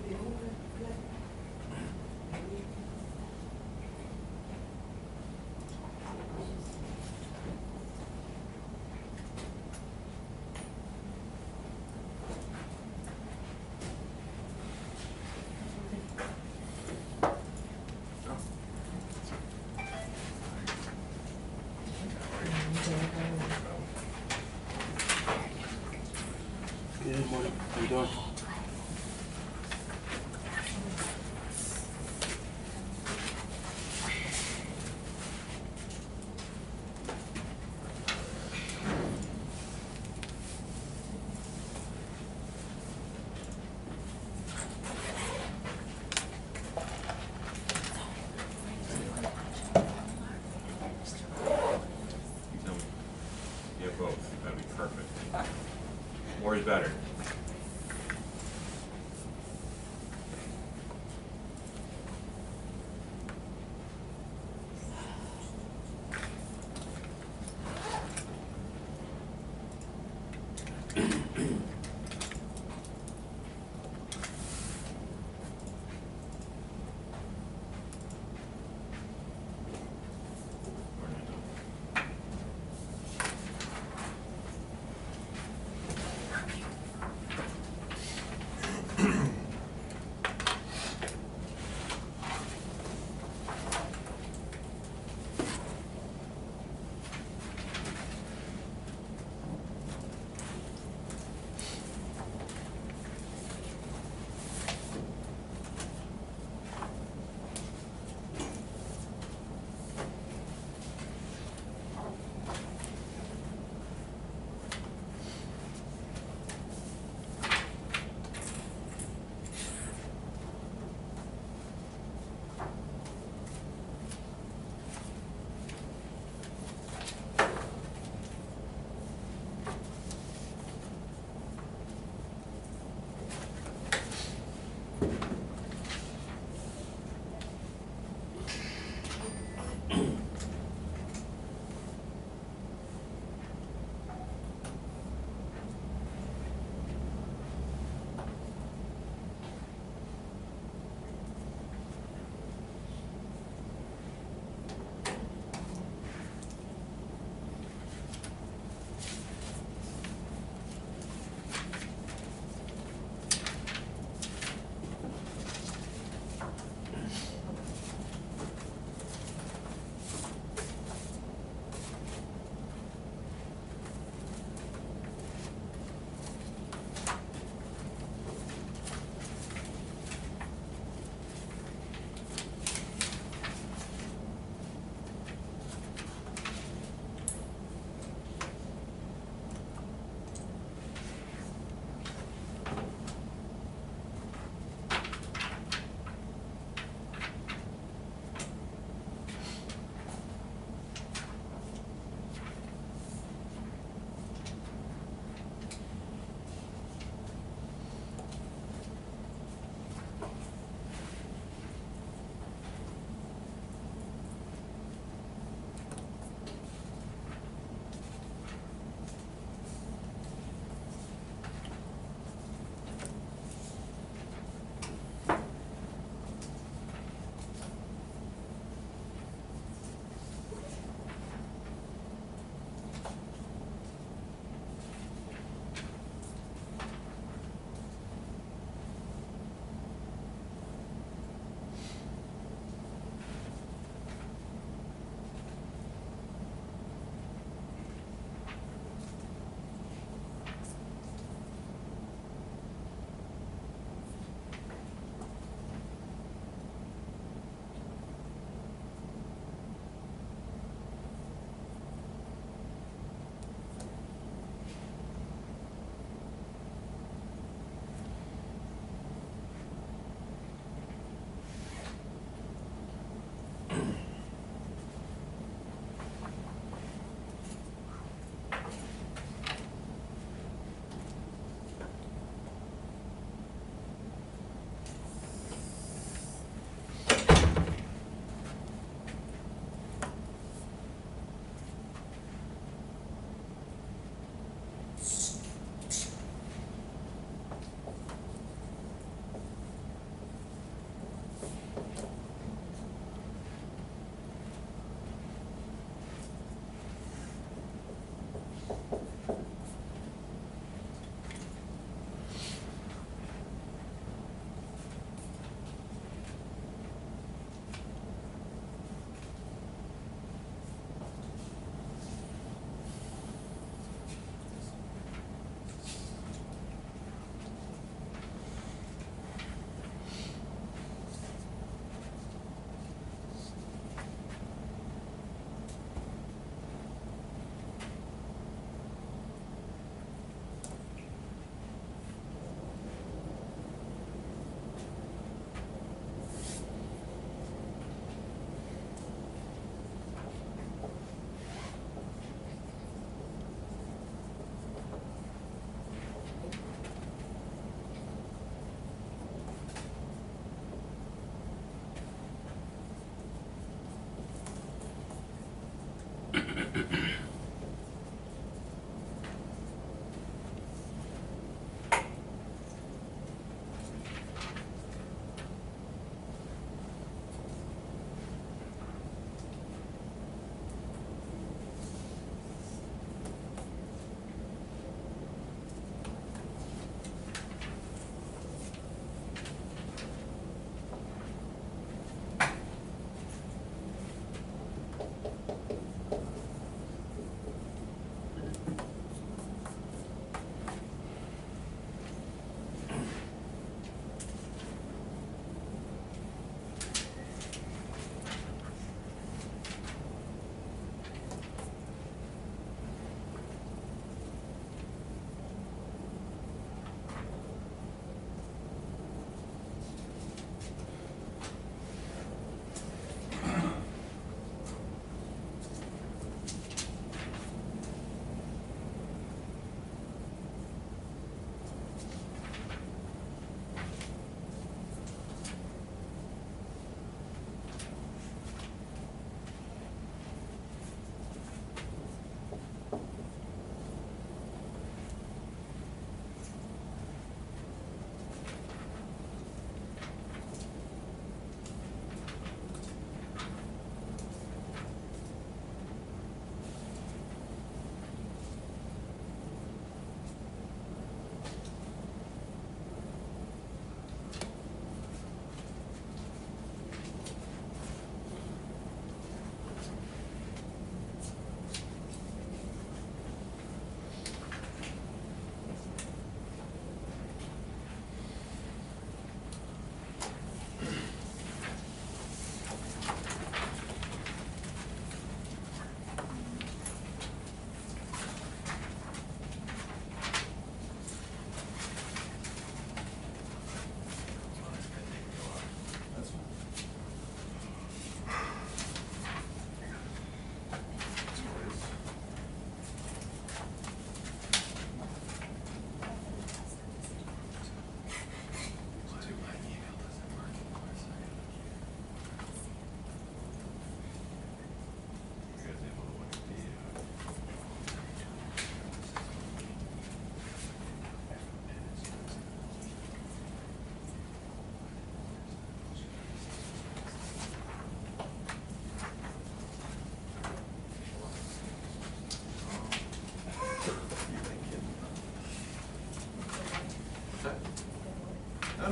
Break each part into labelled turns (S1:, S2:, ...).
S1: Good morning. How you doing? No,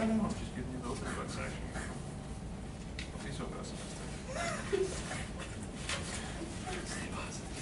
S1: I'm just giving you the open book section. Don't be so pessimistic. Stay positive.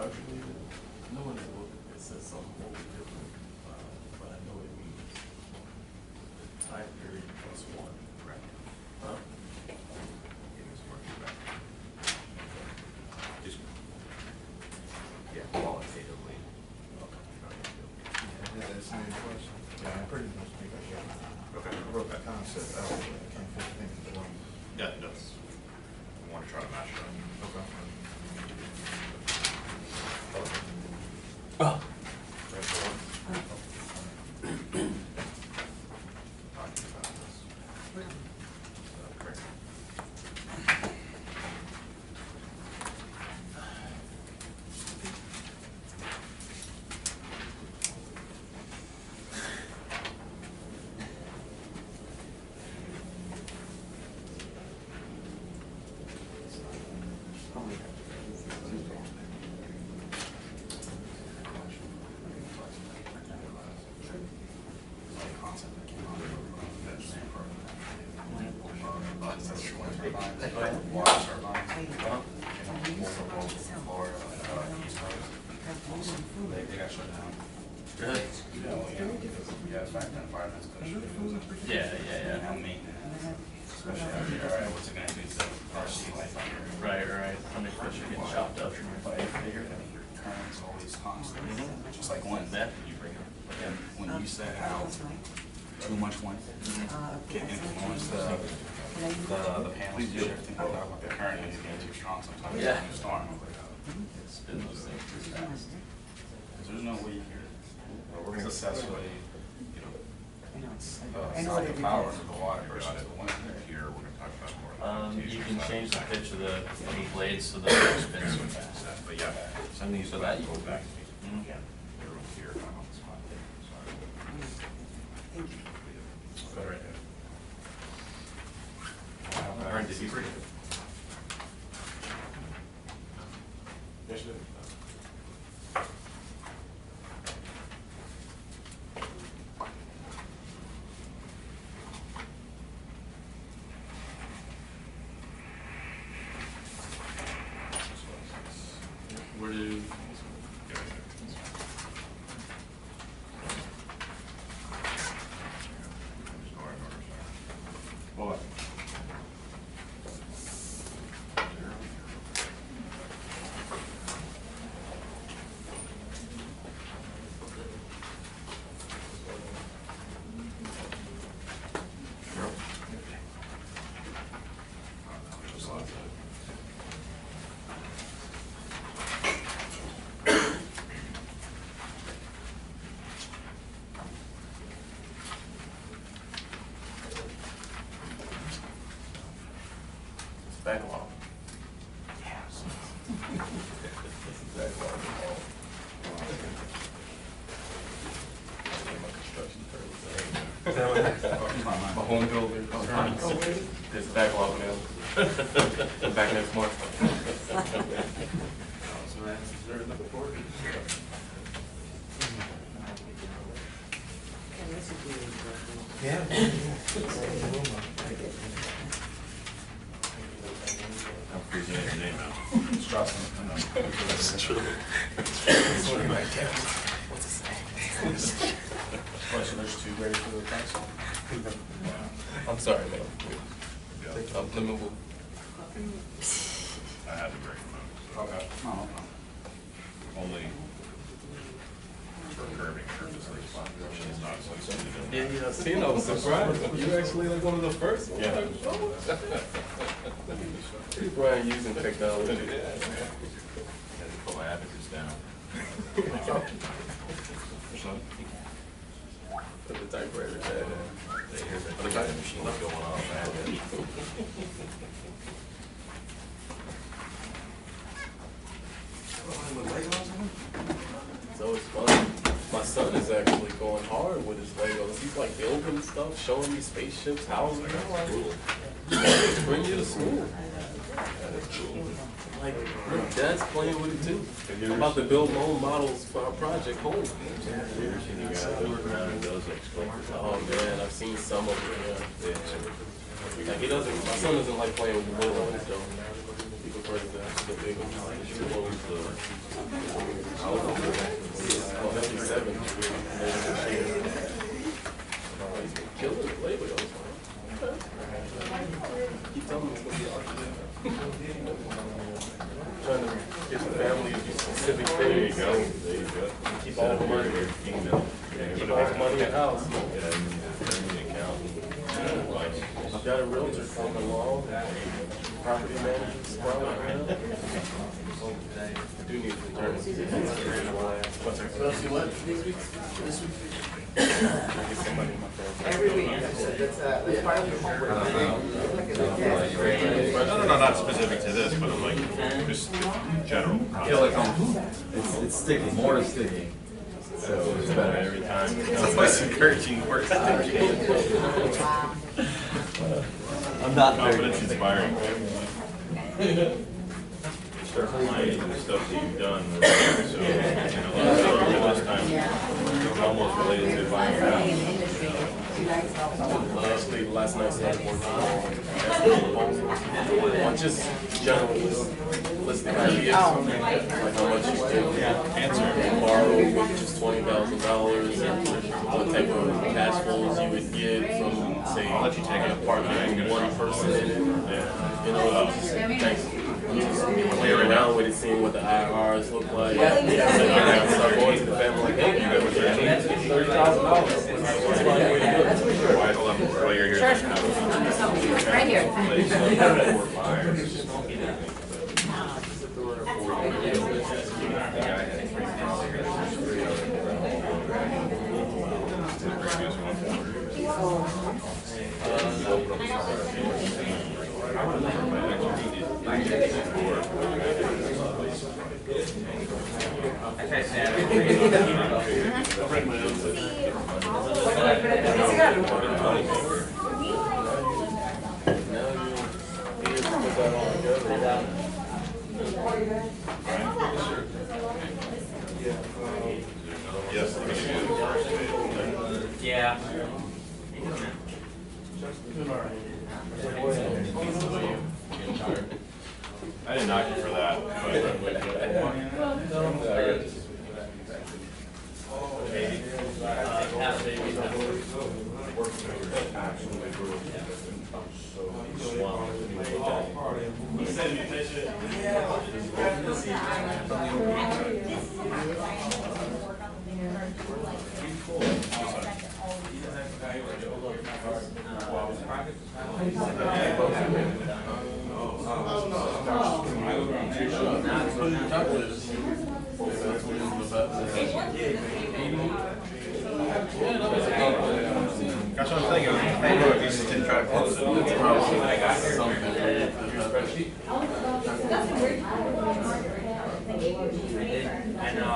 S2: calculated. No one book it says something a little different, but I know it means time period plus 1.
S1: Right.
S2: Huh?
S1: Give me some more feedback. Just, yeah, qualitatively.
S2: Okay.
S3: Yeah, that's the same question. Yeah, I pretty much think I got it.
S1: Okay.
S3: I wrote that concept out, but I can't fit things into one.
S1: Yeah, that's, I want to try to match it up.
S3: Okay.
S2: Oh.
S1: Talking about this. Correct.
S4: They got shut down.
S2: Really?
S4: Yeah, back then, fire and special.
S2: Yeah.
S4: Now maintenance, especially out there. All right, what's it gonna do to RC life out here?
S2: Right. I mean, especially getting chopped up by a figure.
S4: Current's always constant. Just like when
S2: That you bring up.
S4: again, when you said how too much wind can influence the panels shifting, I thought about the current is getting too strong sometimes.
S2: Yeah.
S4: In a storm.
S2: It's been those things this fast.
S4: Because there's no way you
S1: We're
S4: can
S1: gonna
S4: successfully,
S5: I know
S4: stop
S5: what
S4: the
S5: it
S4: power
S5: is.
S4: into the water versus
S1: got it.
S4: the wind.
S1: Here, we're gonna talk about more.
S2: You can change the pitch of the blades so that it spins so fast.
S1: But yeah, send these
S2: So
S1: so
S2: that
S1: that
S2: you
S1: go
S2: can-
S1: back to me.
S2: Mhm.
S1: Everyone's here, I'm on the spot.
S5: Thank you.
S1: Sorry. Right there.
S2: Aaron, did you read it?
S3: Yes, sir.
S2: Where do? What? Backlog.
S4: Yes.
S2: Backlog. My construction terms. My home builder. There's a backlog now. Back next month.
S4: So that's very looking forward to.
S5: Okay, this would be interesting.
S3: Yeah.
S1: I'm freezing your name out.
S4: That's true.
S2: What's his name?
S4: Oh, so there's 2 grades for the council?
S2: I'm sorry, man.
S1: Yeah.
S2: Let me move.
S1: I had to break them out.
S4: Okay. No, no.
S1: Only for curbing purposes, which is not so soon.
S2: Yeah, seen. I was surprised. You actually like one of the first ones.
S1: Yeah.
S2: Brian using technology.
S1: Had to put my abacus down.
S2: Put the typewriter down.
S1: They hear the typing machine going off. I had to-
S2: It's always fun. My son is actually going hard with his Legos. He's like building stuff, showing me spaceships, houses. I'm like, bring you to school. Like, look, Dad's playing with it too. I'm about to build my own models for our project home. Oh man, I've seen some of them. Yeah. Like he doesn't. My son doesn't like playing with little ones though. He can Where's the big one? Oh, 57. He's been killing it lately. I was like, okay. Keep telling me it's going to be trying to get the family to do specific things.
S1: There you go. There you go.
S2: Keep all the money. Keep all the money in house. I've got a realtor coming along. Property manager's probably around. I do need to return. What's that? What else you want this week? This week? I get somebody in my family.
S5: Every week, that's part of your homework.
S1: No, not specific to this, but like just general.
S3: Kill it home. It's sticky, more sticky. So it's better every time.
S1: It's less encouraging work.
S3: I'm not
S1: Confidence inspiring. Start flying the stuff that you've done. So, this time, almost related to buying a house.
S2: Actually, last night I started working on just general listing ideas. Like how much you can borrow with just $20,000, what type of cash flows you would get from, say, an apartment with one person in it. You know, just play around with it, seeing what the IRRs look like. I start going to the family like, hey, you got $30,000. What's my way to do it?
S1: While you're here.
S6: Right here.
S5: Yeah.
S1: I didn't knock you for that. That's what I'm thinking. Hey, look, you just didn't try to close it.
S5: I know, I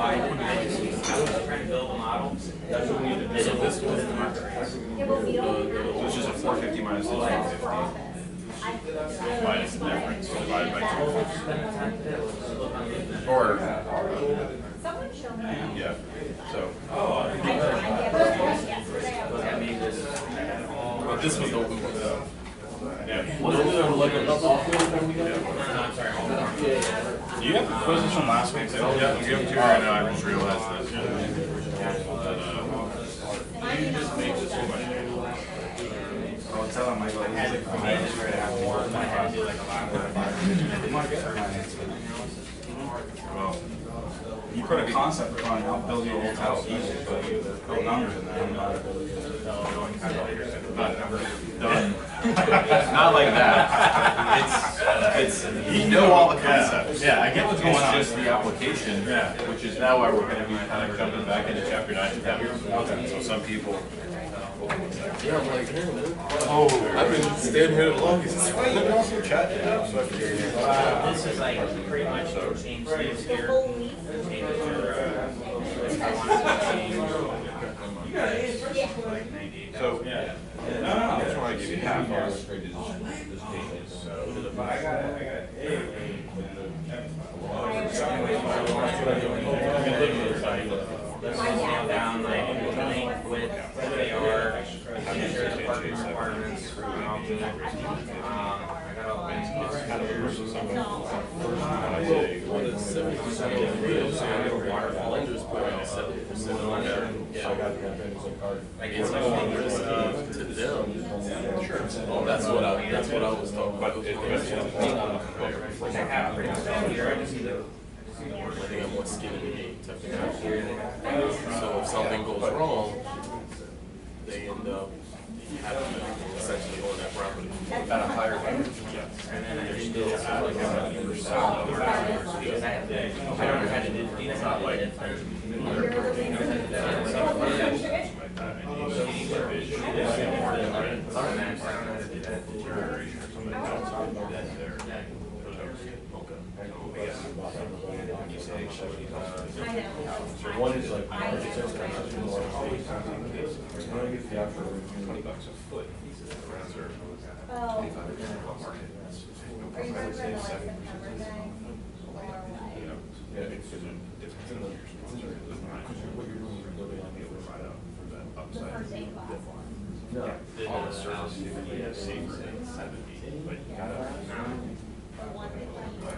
S5: was trying to build a model. That's what we need to do.
S2: So this was
S1: Which is a 450 minus the 150. Minus the difference, divided by 2. Or, yeah, so.
S2: But this was the one we worked out.
S1: Yeah.
S2: Wasn't there like another software that we got?
S1: Do you have the quizzes from last week? Yeah, I'm giving them to you right now. I just realized this. You just make this too much.
S4: I'll tell him, I go, he's like, I have one, I have to do like a lot
S1: Well,
S4: you put a concept on it, I'll build your whole house easy, but you put numbers in there, I'm not.
S1: done. Not like that. It's you know all the concepts. Yeah, I get what's going on. It's just the application, which is now why we're going to be kind of jumping back into chapter 9 and chapter 10. So some people.
S2: Yeah, I'm like, damn, man. I've been standing here the longest.
S1: Well, you can also chat it up, so I figured.
S5: This is like pretty much change things here. Change your, if I wanted to change. Like 98.
S1: So, yeah. I just want to give you half hour.
S5: Down like link with where they are, the parking requirements. I got all the basics.
S2: lenders put out 7% on there. It's more risky to them. That's what I was talking about. I think I'm more skin in the game type of guy. So if something goes wrong, they end up having to essentially own that property.
S1: At a higher level.
S2: Yes.
S5: And then there's still like a solid because I don't know how to do it's not like
S1: One is like $20 a foot.
S7: Are you talking about like September thing?
S1: Yeah, it's in the, what you're doing, you're building on the other side up for that
S7: The
S1: upside.
S7: first aid class one.
S1: No, all the service, yeah, 70, but you gotta,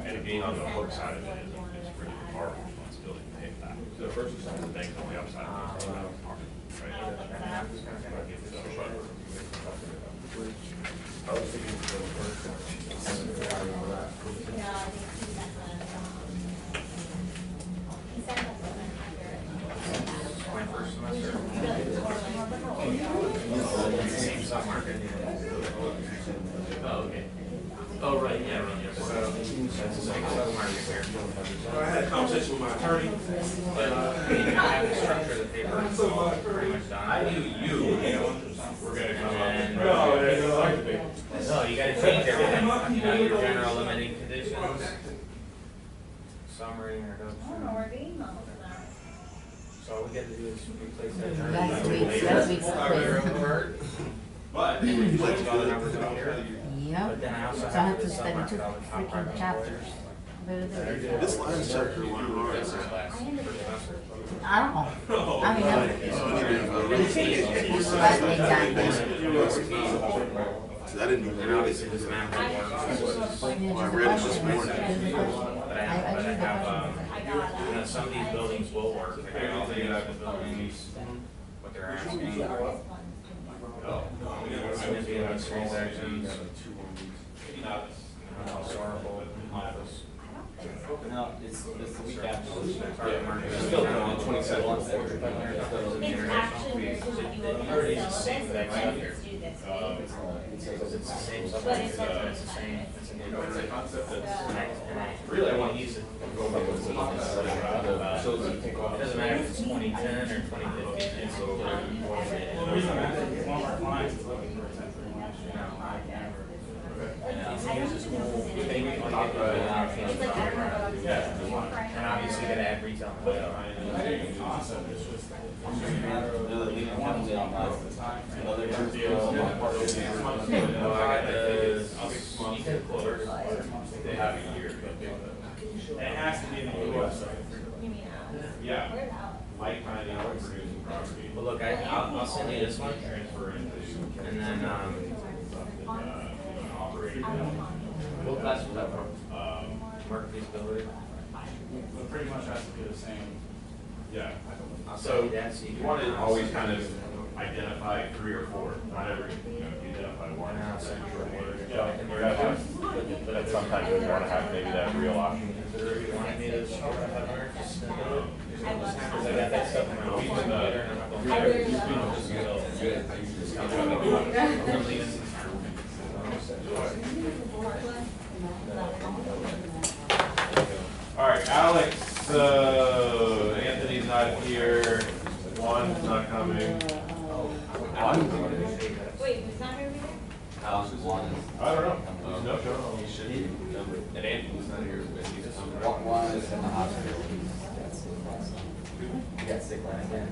S1: and being on the hook side of it is really our responsibility to pay back. So the first is the bank on the upside, it's not our, right? I was thinking for the first one.
S7: Yeah, I think he sent us an
S5: my first semester. Same stock market. Oh, okay. Oh, right, yeah, right, yeah. So, that's the same stock market here.
S8: I had a conversation with my attorney.
S5: But, I mean, I have the structure of the paper, it's all pretty much done.
S1: I knew you were gonna come up
S5: And-
S1: with.
S5: No, you gotta change everything, you know, your general limiting conditions, summary,
S7: I don't know
S5: introduction.
S7: where the email is now.
S5: So all we gotta do is replace that.
S6: Last week's quiz.
S1: But.
S5: Replace all the numbers up here.
S6: Yep.
S5: But then I also
S6: So I
S5: have
S6: have
S5: to
S6: to
S5: do
S6: study two
S5: all the top
S6: freaking
S5: part
S6: chapters.
S2: This last chapter went hard.
S7: I ended up.
S6: I don't know. I mean, exactly.
S2: I didn't even
S5: And
S2: read
S5: obviously
S2: it.
S5: this map works.
S2: I read it this morning.
S5: But I have, you know, some of these buildings will work. Like I all the buildings, what they're asking. Significant transactions. Historical, office.
S3: No, it's the week after.
S5: Target market.
S3: Still doing it 27 months.
S7: It's actually weird because you would
S5: Already
S7: use
S5: the same
S7: this,
S5: thing
S7: but
S5: up
S7: you
S5: here.
S7: do this.
S5: Because it's the same
S7: But
S5: subject,
S7: it's
S5: it's the same, it's a new.
S1: It's a concept that's.
S5: Really, I want to use it.
S1: So
S5: It doesn't matter if it's 2010 or 2015. It's
S3: The reason I'm asking is one of our clients is looking for a temporary last year.
S5: And obviously you gotta add retail.
S3: Awesome, it's just.
S1: They have a year.
S3: It has to be in the US.
S7: You mean,
S1: Yeah.
S7: where's out?
S1: Like finding out producing property.
S5: Well, look, I'll send you this one,
S1: Transfer into.
S5: and then,
S1: Operating.
S5: what class was that from? Market feasibility?
S3: It pretty much has to be the same.
S1: Yeah.
S5: I'll
S1: So
S5: send you that, so
S1: you
S5: can-
S1: want to always kind of identify 3 or 4, not every, you identify one.
S5: And I'll send you a word.
S1: But sometimes you want to have maybe that real option.
S5: If you wanted me to show it, just send it.
S7: I love
S5: Because I got that stuff in my own computer, and I'm not going
S7: I
S5: to.
S7: really
S1: All right, Alex, Anthony's not here, Juan's not coming.
S7: Wait, who's not gonna be there?
S1: I don't know. There's no show. He should be. And Anthony's not here, but he's coming.
S4: Juan is in the hospital. He got sick last night.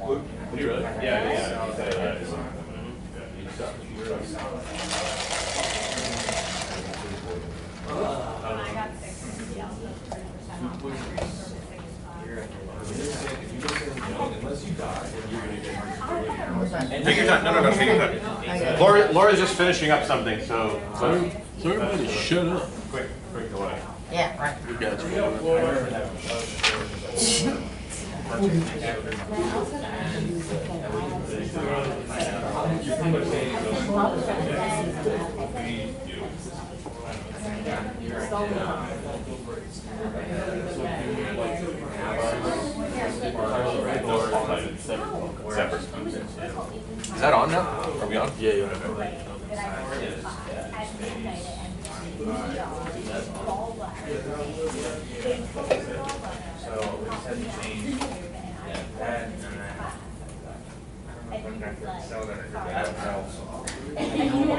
S1: Did he really? Yeah, he said that. He's not coming. Yeah, he sucks. He really sucks.
S7: When I got sick, yeah, 30% off.
S1: Unless you die, you're gonna get.
S6: Take
S1: your time. No, take your time. Laura's just finishing up something, so.
S2: So everybody shut up.
S1: Quick away.
S6: Yeah, right.
S2: We got you.
S1: Separate. Is that on now? Are we on?
S2: Yeah, yeah.
S5: So we just had to change that and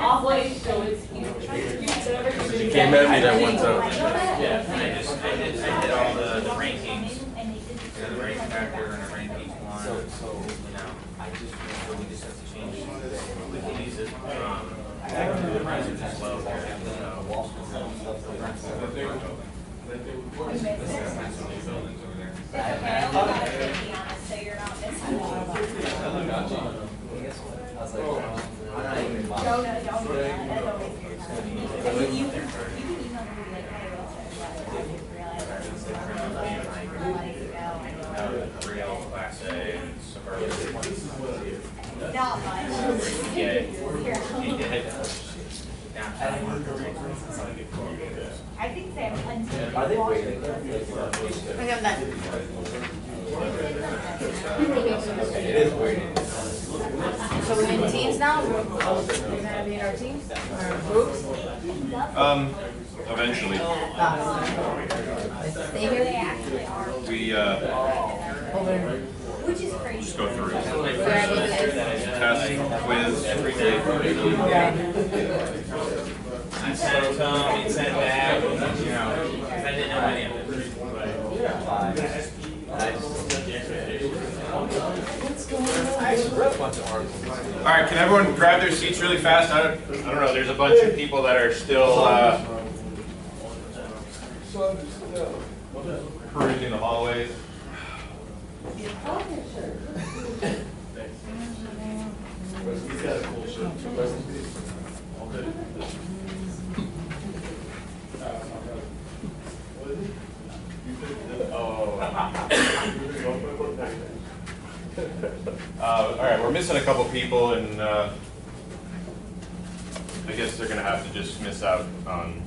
S7: Off-white, so it's,
S2: You came at me that one time.
S5: yeah, I did all the rankings, the rank factor and the rank each one. So, we just have to change, we can use it, the prices as well.
S7: so you're not missing. No, don't do that. That's always good. You can email me like, hey, what's
S5: Real, Class A, and Suburban.
S7: not much.
S5: Yeah.
S7: I think they have plenty of
S6: I got that. So we're in teams now? We're gonna be in our teams or groups?
S1: Eventually.
S6: Stay here?
S7: They actually are,
S1: We
S6: Over.
S7: which is crazy.
S1: just go through
S6: Where I go to this?
S1: test, quiz, every day.
S5: I sent it to him, he sent it back, you know, because I didn't know any of it.
S1: All right, can everyone grab their seats really fast? I don't know, there's a bunch of people that are still perusing the hallways. All right, we're missing a couple people, and I guess they're going to have to just miss out on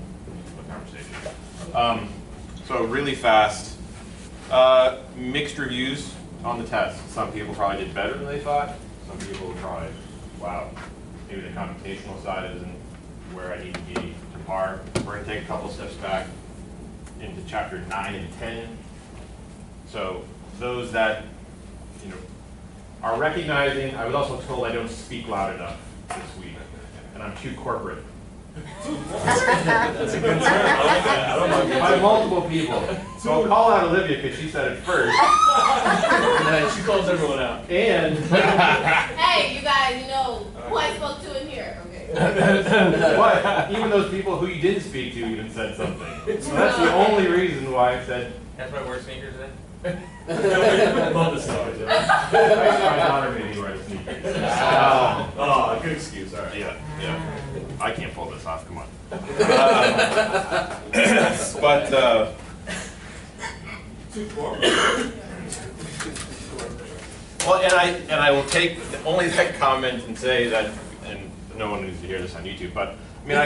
S1: the conversation. So really fast, mixed reviews on the test. Some people probably did better than they thought. Some people were probably, wow, maybe the computational side isn't where I need to be to par. We're going to take a couple steps back into chapter 9 and 10. So those that, you know, are recognizing, I was also told I don't speak loud enough this week, and I'm too corporate.
S2: That's a good term. I like that. I don't know.
S1: By multiple people. So I'll call out Olivia because she said it first.
S2: She calls everyone out.
S1: And
S9: Hey, you guys, you know who I spoke to in here. Okay.
S1: but even those people who you didn't speak to even said something. So that's the only reason why I said.
S5: That's why I wear sneakers then?
S2: Love the stars.
S1: My daughter made me wear sneakers.
S2: Oh, good excuse. All right.
S1: Yeah. I can't pull this off. Come on. Well, and I will take only that comment and say that, and no one needs to hear this on YouTube, but I mean,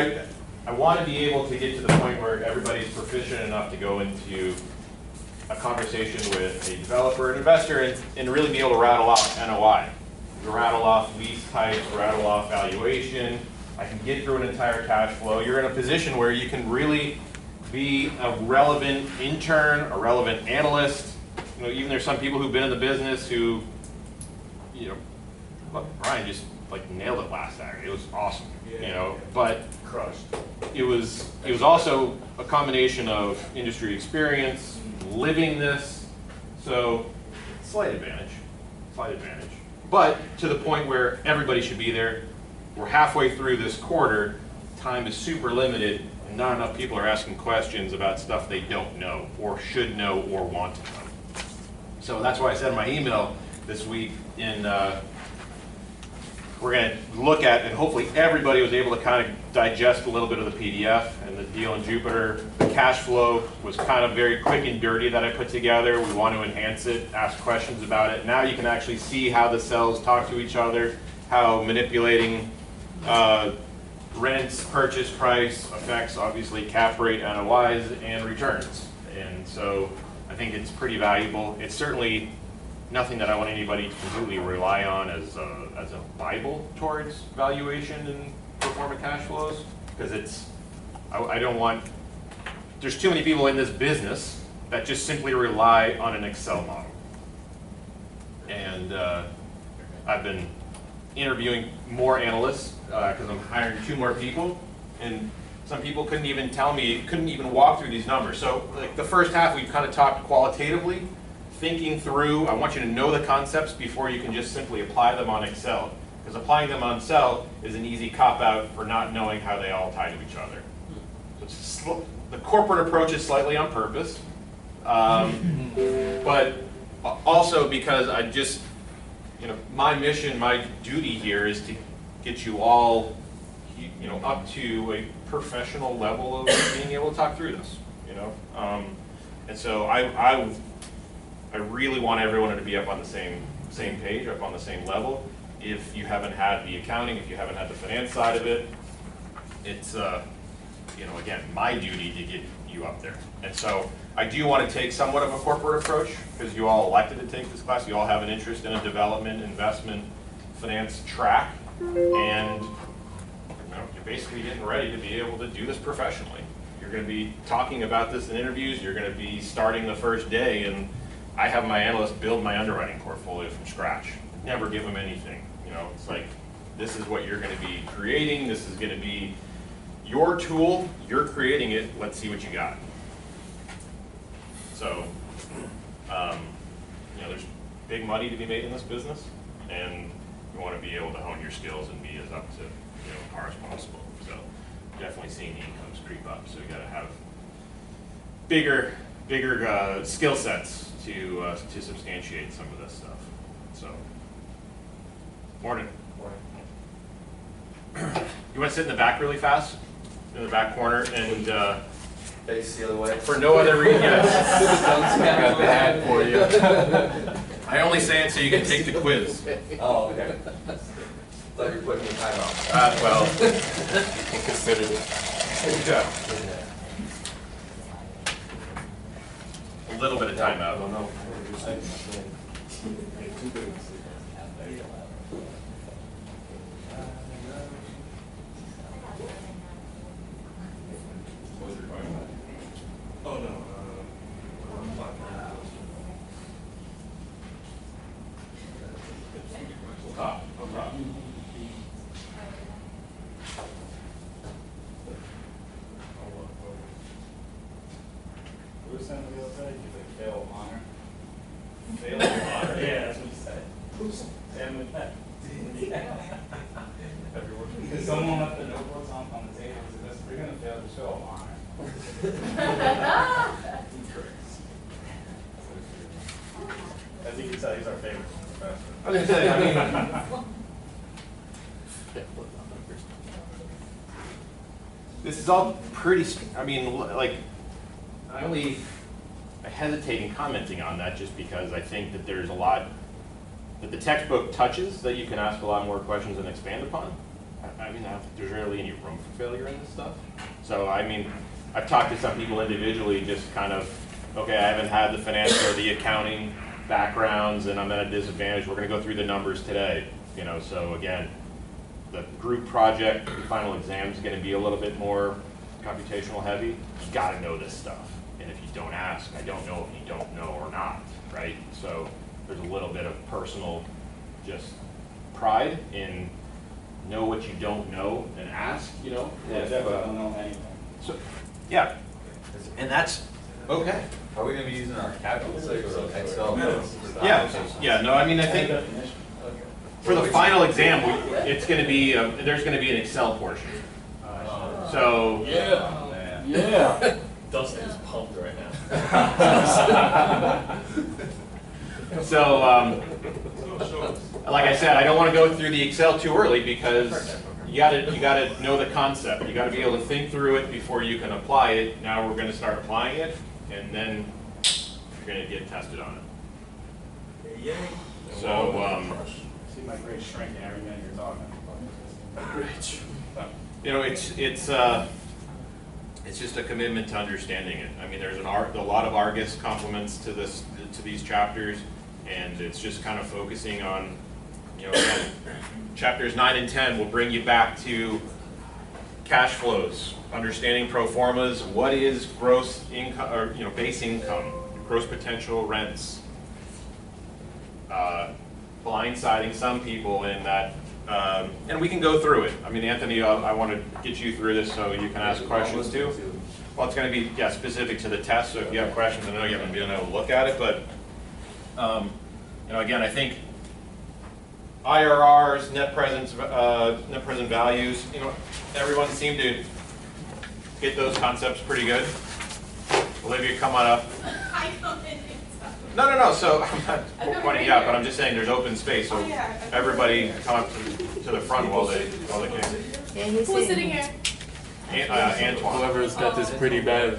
S1: I want to be able to get to the point where everybody's proficient enough to go into a conversation with a developer, an investor, and really be able to rattle off NOI, rattle off lease types, rattle off valuation. I can get through an entire cash flow. You're in a position where you can really be a relevant intern, a relevant analyst. You know, even there's some people who've been in the business who, you know, look, Brian just like nailed it last Saturday. It was awesome, you know, but
S2: Crushed.
S1: it was also a combination of industry experience, living this, so slight advantage. But to the point where everybody should be there. We're halfway through this quarter, time is super limited, and not enough people are asking questions about stuff they don't know, or should know, or want to know. So that's why I said in my email this week, in we're going to look at, and hopefully everybody was able to kind of digest a little bit of the PDF and the deal in Jupiter. The cash flow was kind of very quick and dirty that I put together. We want to enhance it, ask questions about it. Now you can actually see how the cells talk to each other, how manipulating rents, purchase price affects obviously cap rate, NOIs, and returns. And so I think it's pretty valuable. It's certainly nothing that I want anybody to completely rely on as a Bible towards valuation and performance cash flows, because I don't want, there's too many people in this business that just simply rely on an Excel model. And I've been interviewing more analysts because I'm hiring 2 more people, and some people couldn't even tell me, couldn't even walk through these numbers. So like the first half we kind of talked qualitatively, thinking through, I want you to know the concepts before you can just simply apply them on Excel. Because applying them on Excel is an easy cop-out for not knowing how they all tie to each other. So the corporate approach is slightly on purpose, but also because I just, my mission, my duty here is to get you all, up to a professional level of being able to talk through this, and so I really want everyone to be up on the same page, up on the same level. If you haven't had the accounting, if you haven't had the finance side of it, it's again, my duty to get you up there. And so I do want to take somewhat of a corporate approach because you all elected to take this class. You all have an interest in a development, investment, finance track, and you're basically getting ready to be able to do this professionally. You're going to be talking about this in interviews. You're going to be starting the first day, and I have my analysts build my underwriting portfolio from scratch. Never give them anything. It's like, this is what you're going to be creating. This is going to be your tool. You're creating it. Let's see what you got. So, there's big money to be made in this business, and you want to be able to hone your skills and be as up to par as possible. So, definitely seeing the incomes creep up. So you got to have bigger skill sets to substantiate some of this stuff. So, morning. You want to sit in the back really fast, in the back corner, and
S2: Face the other way.
S1: for no other reason, yes. I got the hat for you. I only say it so you can take the quiz.
S2: Oh, okay. Thought you were putting the time off.
S1: Well, considered it. Good job. A little bit of time out.
S8: Oh, no.
S4: What was that the other day? You fail honor. Fail honor? Yeah, that's what you said. Who's Sam with that? Because someone left the notebooks on the table and said, we're going to fail the show of honor. As you can tell, he's our favorite professor.
S1: I was going to say, this is all pretty, like, I hesitate in commenting on that just because I think that there's a lot that the textbook touches that you can ask a lot more questions and expand upon. I don't think there's really any room for failure in this stuff. So, I've talked to some people individually just kind of, okay, I haven't had the finance or the accounting backgrounds and I'm at a disadvantage. We're going to go through the numbers today. So again, the group project, the final exam is going to be a little bit more computational heavy. You got to know this stuff. And if you don't ask, I don't know if you don't know or not, right? So there's a little bit of personal just pride in know what you don't know and ask,
S4: Yeah, definitely. I don't know anything.
S1: So, yeah, and that's okay.
S2: Are we going to be using our calculator or Excel?
S1: Yeah, no, I think for the final exam, it's going to be, there's going to be an Excel portion. So,
S5: Yeah. Dustin is pumped right now.
S1: so, like I said, I don't want to go through the Excel too early because you gotta know the concept. You gotta be able to think through it before you can apply it. Now we're gonna start applying it, and then you're gonna get tested on it.
S8: Yay.
S1: So,
S4: See my grade shrinking every minute you're talking.
S1: you know, it's just a commitment to understanding it. I mean, there's a lot of Argus complements to these chapters, and it's just kind of focusing on, you know, again, chapters 9 and 10 will bring you back to cash flows, understanding pro formas, what is gross income, or you know, base income, gross potential rents, blindsiding some people in that, and we can go through it. I mean, Anthony, I want to get you through this so you can ask questions too. Well, it's going to be specific to the test, so if you have questions, I know you haven't been able to look at it, but you know, again, I think IRRs, net present values, you know, everyone seemed to get those concepts pretty good. Olivia, come on up.
S9: I come in.
S1: No, so I'm not pointing out, but I'm just saying there's open space, so everybody come up to the front while they can.
S6: Yeah, he's
S9: Who's sitting here?
S1: Antoine.
S2: Whoever's got this pretty bag,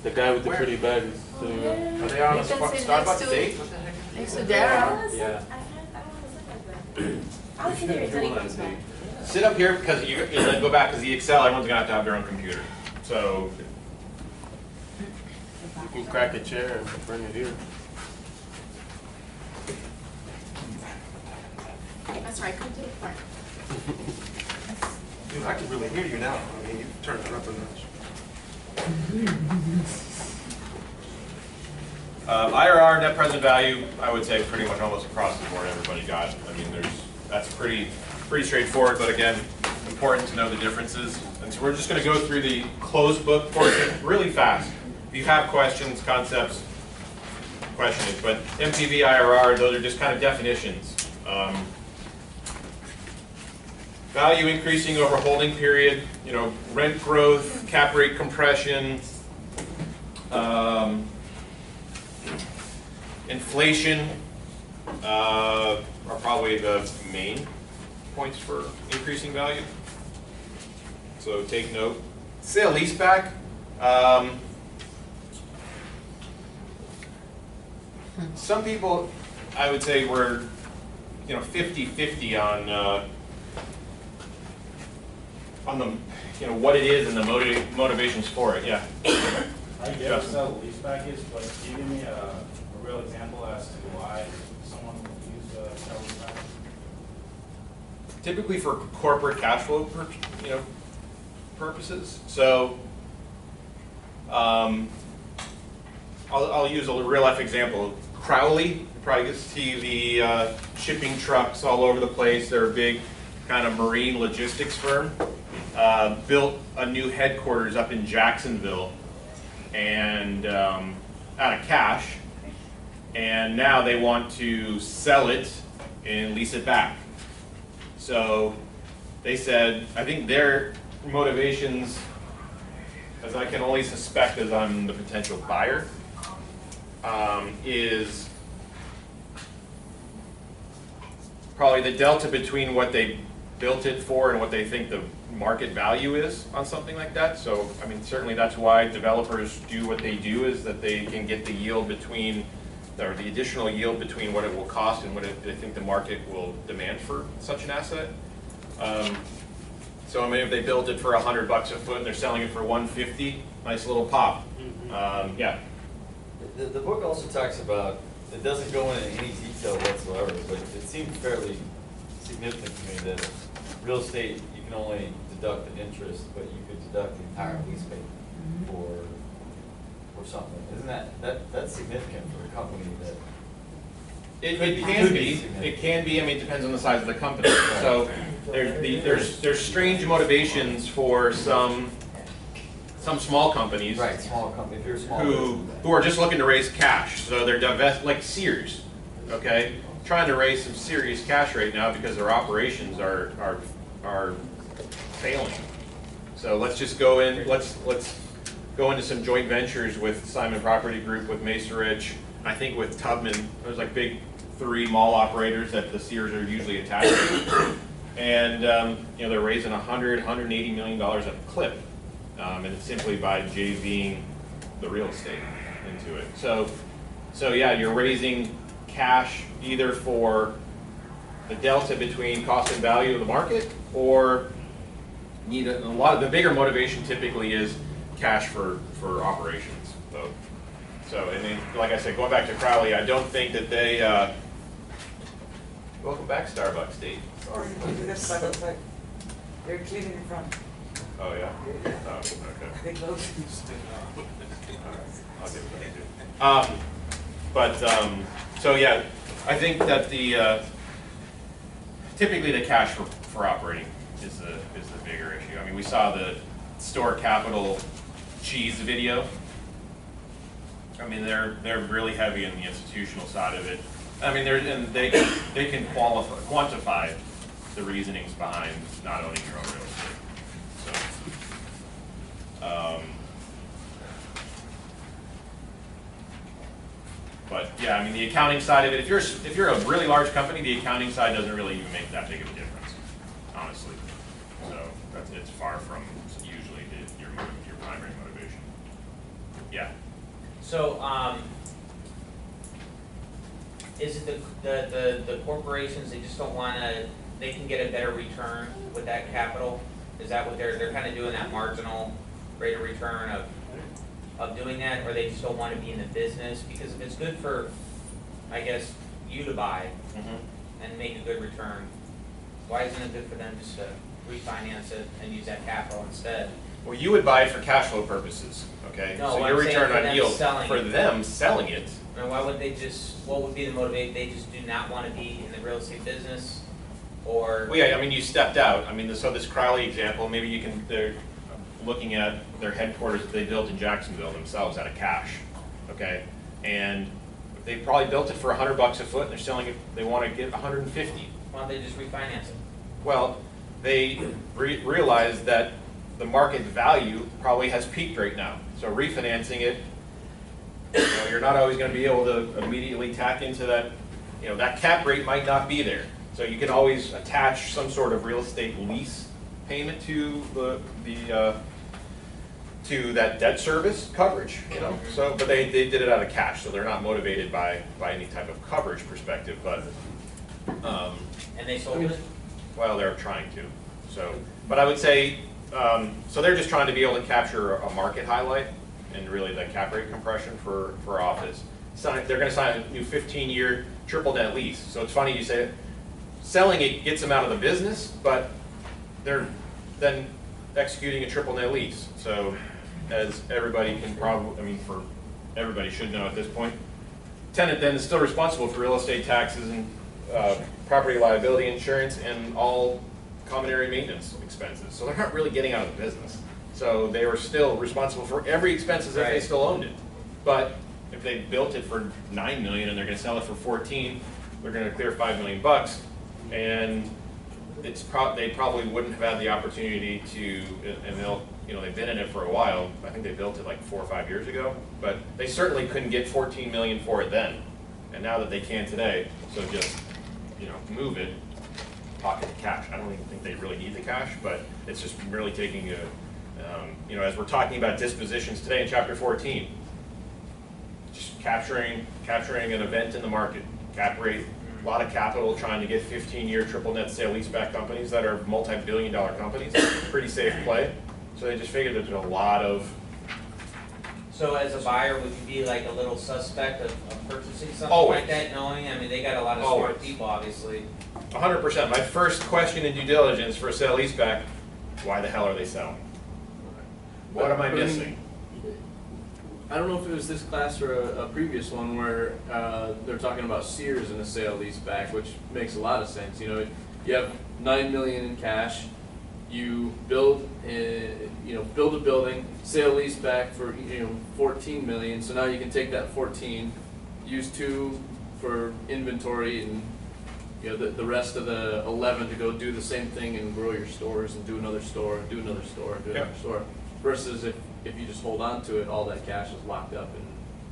S2: the guy with the pretty bag is sitting there.
S1: Are they on a
S6: You can sit
S1: Starbucks
S6: next to-
S1: date?
S6: Next to Daryl.
S2: Yeah.
S9: I was sitting here until he comes back.
S1: Sit up here because and then go back because the Excel, everyone's gonna have their own computer. So
S2: You can crack a chair and bring it here.
S9: That's right, come to the front.
S8: Dude, I can really hear you now. I mean, you turned it up a notch.
S1: IRR, net present value, I would say pretty much almost across the board everybody got. I mean, that's pretty straightforward, but again, important to know the differences. And so we're just going to go through the closed book portion really fast. If you have questions, concepts, question it. But MPV, IRR, those are just kind of definitions. Value increasing over holding period, you know, rent growth, cap rate compression, inflation are probably the main points for increasing value. So take note. Sale leaseback. Some people, I would say, were 50-50 on the what it is and the motivations for it. Yeah.
S4: I get what sell leaseback is, but can you give me a real example as to why someone would use a sell leaseback?
S1: Typically for corporate cash flow purposes. So I'll use a real life example. Crowley, you probably get to see the shipping trucks all over the place. They're a big kind of marine logistics firm. Built a new headquarters up in Jacksonville and out of cash, and now they want to sell it and lease it back. So they said, I think their motivations, as I can only suspect as I'm the potential buyer, is probably the delta between what they built it for and what they think the market value is on something like that. So, I mean, certainly that's why developers do what they do, is that they can get the yield between, or the additional yield between what it will cost and what they think the market will demand for such an asset. So, I mean, if they built it for $100 a foot and they're selling it for $150, nice little pop. Yeah.
S10: The book also talks about, it doesn't go into any detail whatsoever, but it seemed fairly significant to me that real estate, you can only deduct the interest, but you could deduct the entire lease payment for something. Isn't that's significant for a company that
S1: It can be. It can be. I mean, it depends on the size of the company. So there's strange motivations for some small companies,
S10: right, small company, if you're a small
S1: who are just looking to raise cash. So they're like Sears, okay, trying to raise some serious cash right now because their operations are failing. So let's just go in. Let's go into some joint ventures with Simon Property Group, with MSRED, I think with Tubman. There's like big 3 mall operators that the Sears are usually attached to. And you know, they're raising $180 million a clip, and it's simply by JVing the real estate into it. So yeah, you're raising cash either for the delta between cost and value of the market, or need a lot of the bigger motivation typically is cash for operations. So and then, like I said, going back to Crowley, I don't think that they. Welcome back, Starbucks, Dave.
S11: Sorry, that's by the fact. They're cleaning in front.
S1: Oh yeah. Oh, okay.
S11: They close.
S1: I'll give it that too. So yeah, I think that the typically the cash for operating is the bigger issue. I mean, we saw the store capital cheese video. I mean, they're really heavy in the institutional side of it. I mean, they can quantify the reasonings behind not owning your own real estate. So. But yeah, I mean, the accounting side of it, if you're a really large company, the accounting side doesn't really even make that big of a difference, honestly. So it's far from usually your primary motivation. Yeah.
S5: So, is it the corporations, they just don't want to, they can get a better return with that capital? Is that what they're kind of doing, that marginal rate of return of doing that, or they just don't want to be in the business? Because if it's good for, I guess, you to buy and make a good return, why isn't it good for them just to refinance it and use that capital instead?
S1: Well, you would buy it for cash flow purposes, okay?
S5: No,
S1: so
S5: what
S1: your
S5: I'm saying
S1: return
S5: for
S1: on
S5: them
S1: yield
S5: selling
S1: for
S5: it.
S1: them selling it.
S5: Or why would they just, what would be the motivation? They just do not want to be in the real estate business? Or?
S1: Well, yeah, I mean, you stepped out. I mean, so this Crowley example, maybe you can, they're looking at their headquarters that they built in Jacksonville themselves out of cash, okay? And they probably built it for $100 a foot, and they're selling it, they want to get 150.
S5: Why don't they just refinance it?
S1: Well, they realize that the market value probably has peaked right now. So refinancing it, you know, you're not always going to be able to immediately tack into that, you know, that cap rate might not be there. So you can always attach some sort of real estate lease payment to to that debt service coverage, you know. So, but they did it out of cash, so they're not motivated by any type of coverage perspective. But
S5: and they sold it?
S1: Well, they're trying to. So, but I would say, so they're just trying to be able to capture a market highlight and really the cap rate compression for office. So they're going to sign a new 15-year triple net lease. So it's funny you say selling it gets them out of the business, but they're then executing a triple net lease. So as everybody can probably, I mean, for everybody should know at this point, tenant then is still responsible for real estate taxes and property liability insurance and all common area maintenance expenses. So they're not really getting out of the business. So they were still responsible for every expense as if they still owned it. But if they built it for $9 million and they're going to sell it for 14, they're going to clear $5 million bucks, and it's they probably wouldn't have had the opportunity to, and they've been in it for a while. I think they built it like 4 or 5 years ago, but they certainly couldn't get 14 million for it then. And now that they can today, so just, move it, pocket the cash. I don't even think they really need the cash, but it's just really taking a, as we're talking about dispositions today in chapter 14, just capturing an event in the market, cap rate, a lot of capital trying to get 15-year triple net sale leaseback companies that are multi-billion-dollar companies, pretty safe play. So they just figured that there's a lot of.
S5: So as a buyer, would you be like a little suspect of purchasing something
S1: Always.
S5: like that, knowing, I mean, they got a lot of
S1: Always.
S5: smart people, obviously.
S1: 100%. My first question in due diligence for a sale leaseback, why the hell are they selling? What am I missing?
S3: I don't know if it was this class or a previous one where they're talking about Sears in a sale leaseback, which makes a lot of sense. You have $9 million in cash. You build a building, sale leaseback for $14 million. So now you can take that 14, use 2 for inventory, and the rest of the 11 to go do the same thing and grow your stores and do another store and do another store and do another store. Versus if you just hold on to it, all that cash is locked up and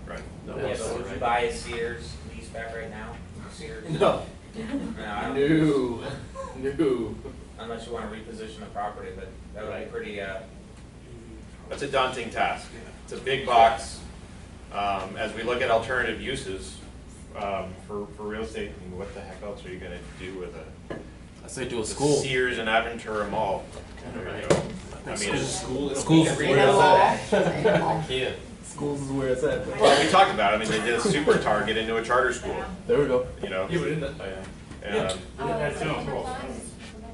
S1: Right.
S3: no
S5: Yeah, but would you buy a Sears leaseback right now? Sears?
S3: No.
S5: No, I don't.
S3: No.
S5: Unless you wanna reposition the property, but that would be pretty,
S1: That's a daunting task. It's a big box. As we look at alternative uses for real estate, I mean, what the heck else are you gonna do with a
S2: I say do a school.
S1: Sears and Aventura Mall? There you go. I mean,
S2: Schools is
S5: Read
S2: where
S5: all
S2: it's at.
S10: IKEA.
S2: Schools is where it's at.
S1: well, we talked about it. I mean, they did a super Target into a charter school.
S2: There we go.
S1: You know.
S3: Yeah, but in the,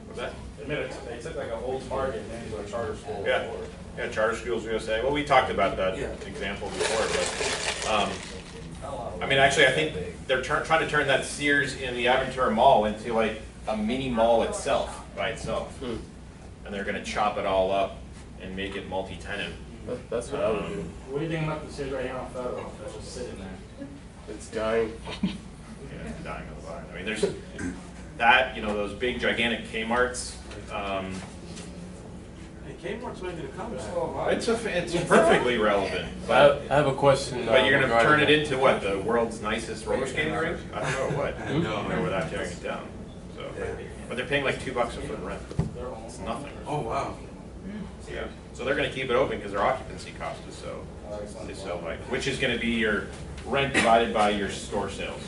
S1: What's that?
S4: They took like an old Target and into a charter school.
S1: Yeah. Yeah, charter schools USA. Well, we talked about that example before, but I mean, actually, I think they're trying to turn that Sears in the Aventura Mall into like a mini mall itself, by itself, and they're going to chop it all up and make it multi-tenant.
S2: That's what I would do.
S4: What do you think about the Sears right here on Federal that's just sitting there?
S2: It's dying.
S1: Yeah, it's dying on the vine. I mean, there's that, you know, those big gigantic Kmart's.
S8: Hey, Kmart's ready to come back.
S1: It's perfectly relevant.
S2: I have a question.
S1: But you're going to
S2: regarding
S1: turn it
S2: that.
S1: into what? The world's nicest roller skating rink? I don't know what. You know, without tearing it down. So, but they're paying like $2 a foot rent. It's nothing.
S8: Oh, wow.
S1: Yeah. So they're going to keep it open because their occupancy cost is so high, which is going to be your rent divided by your store sales,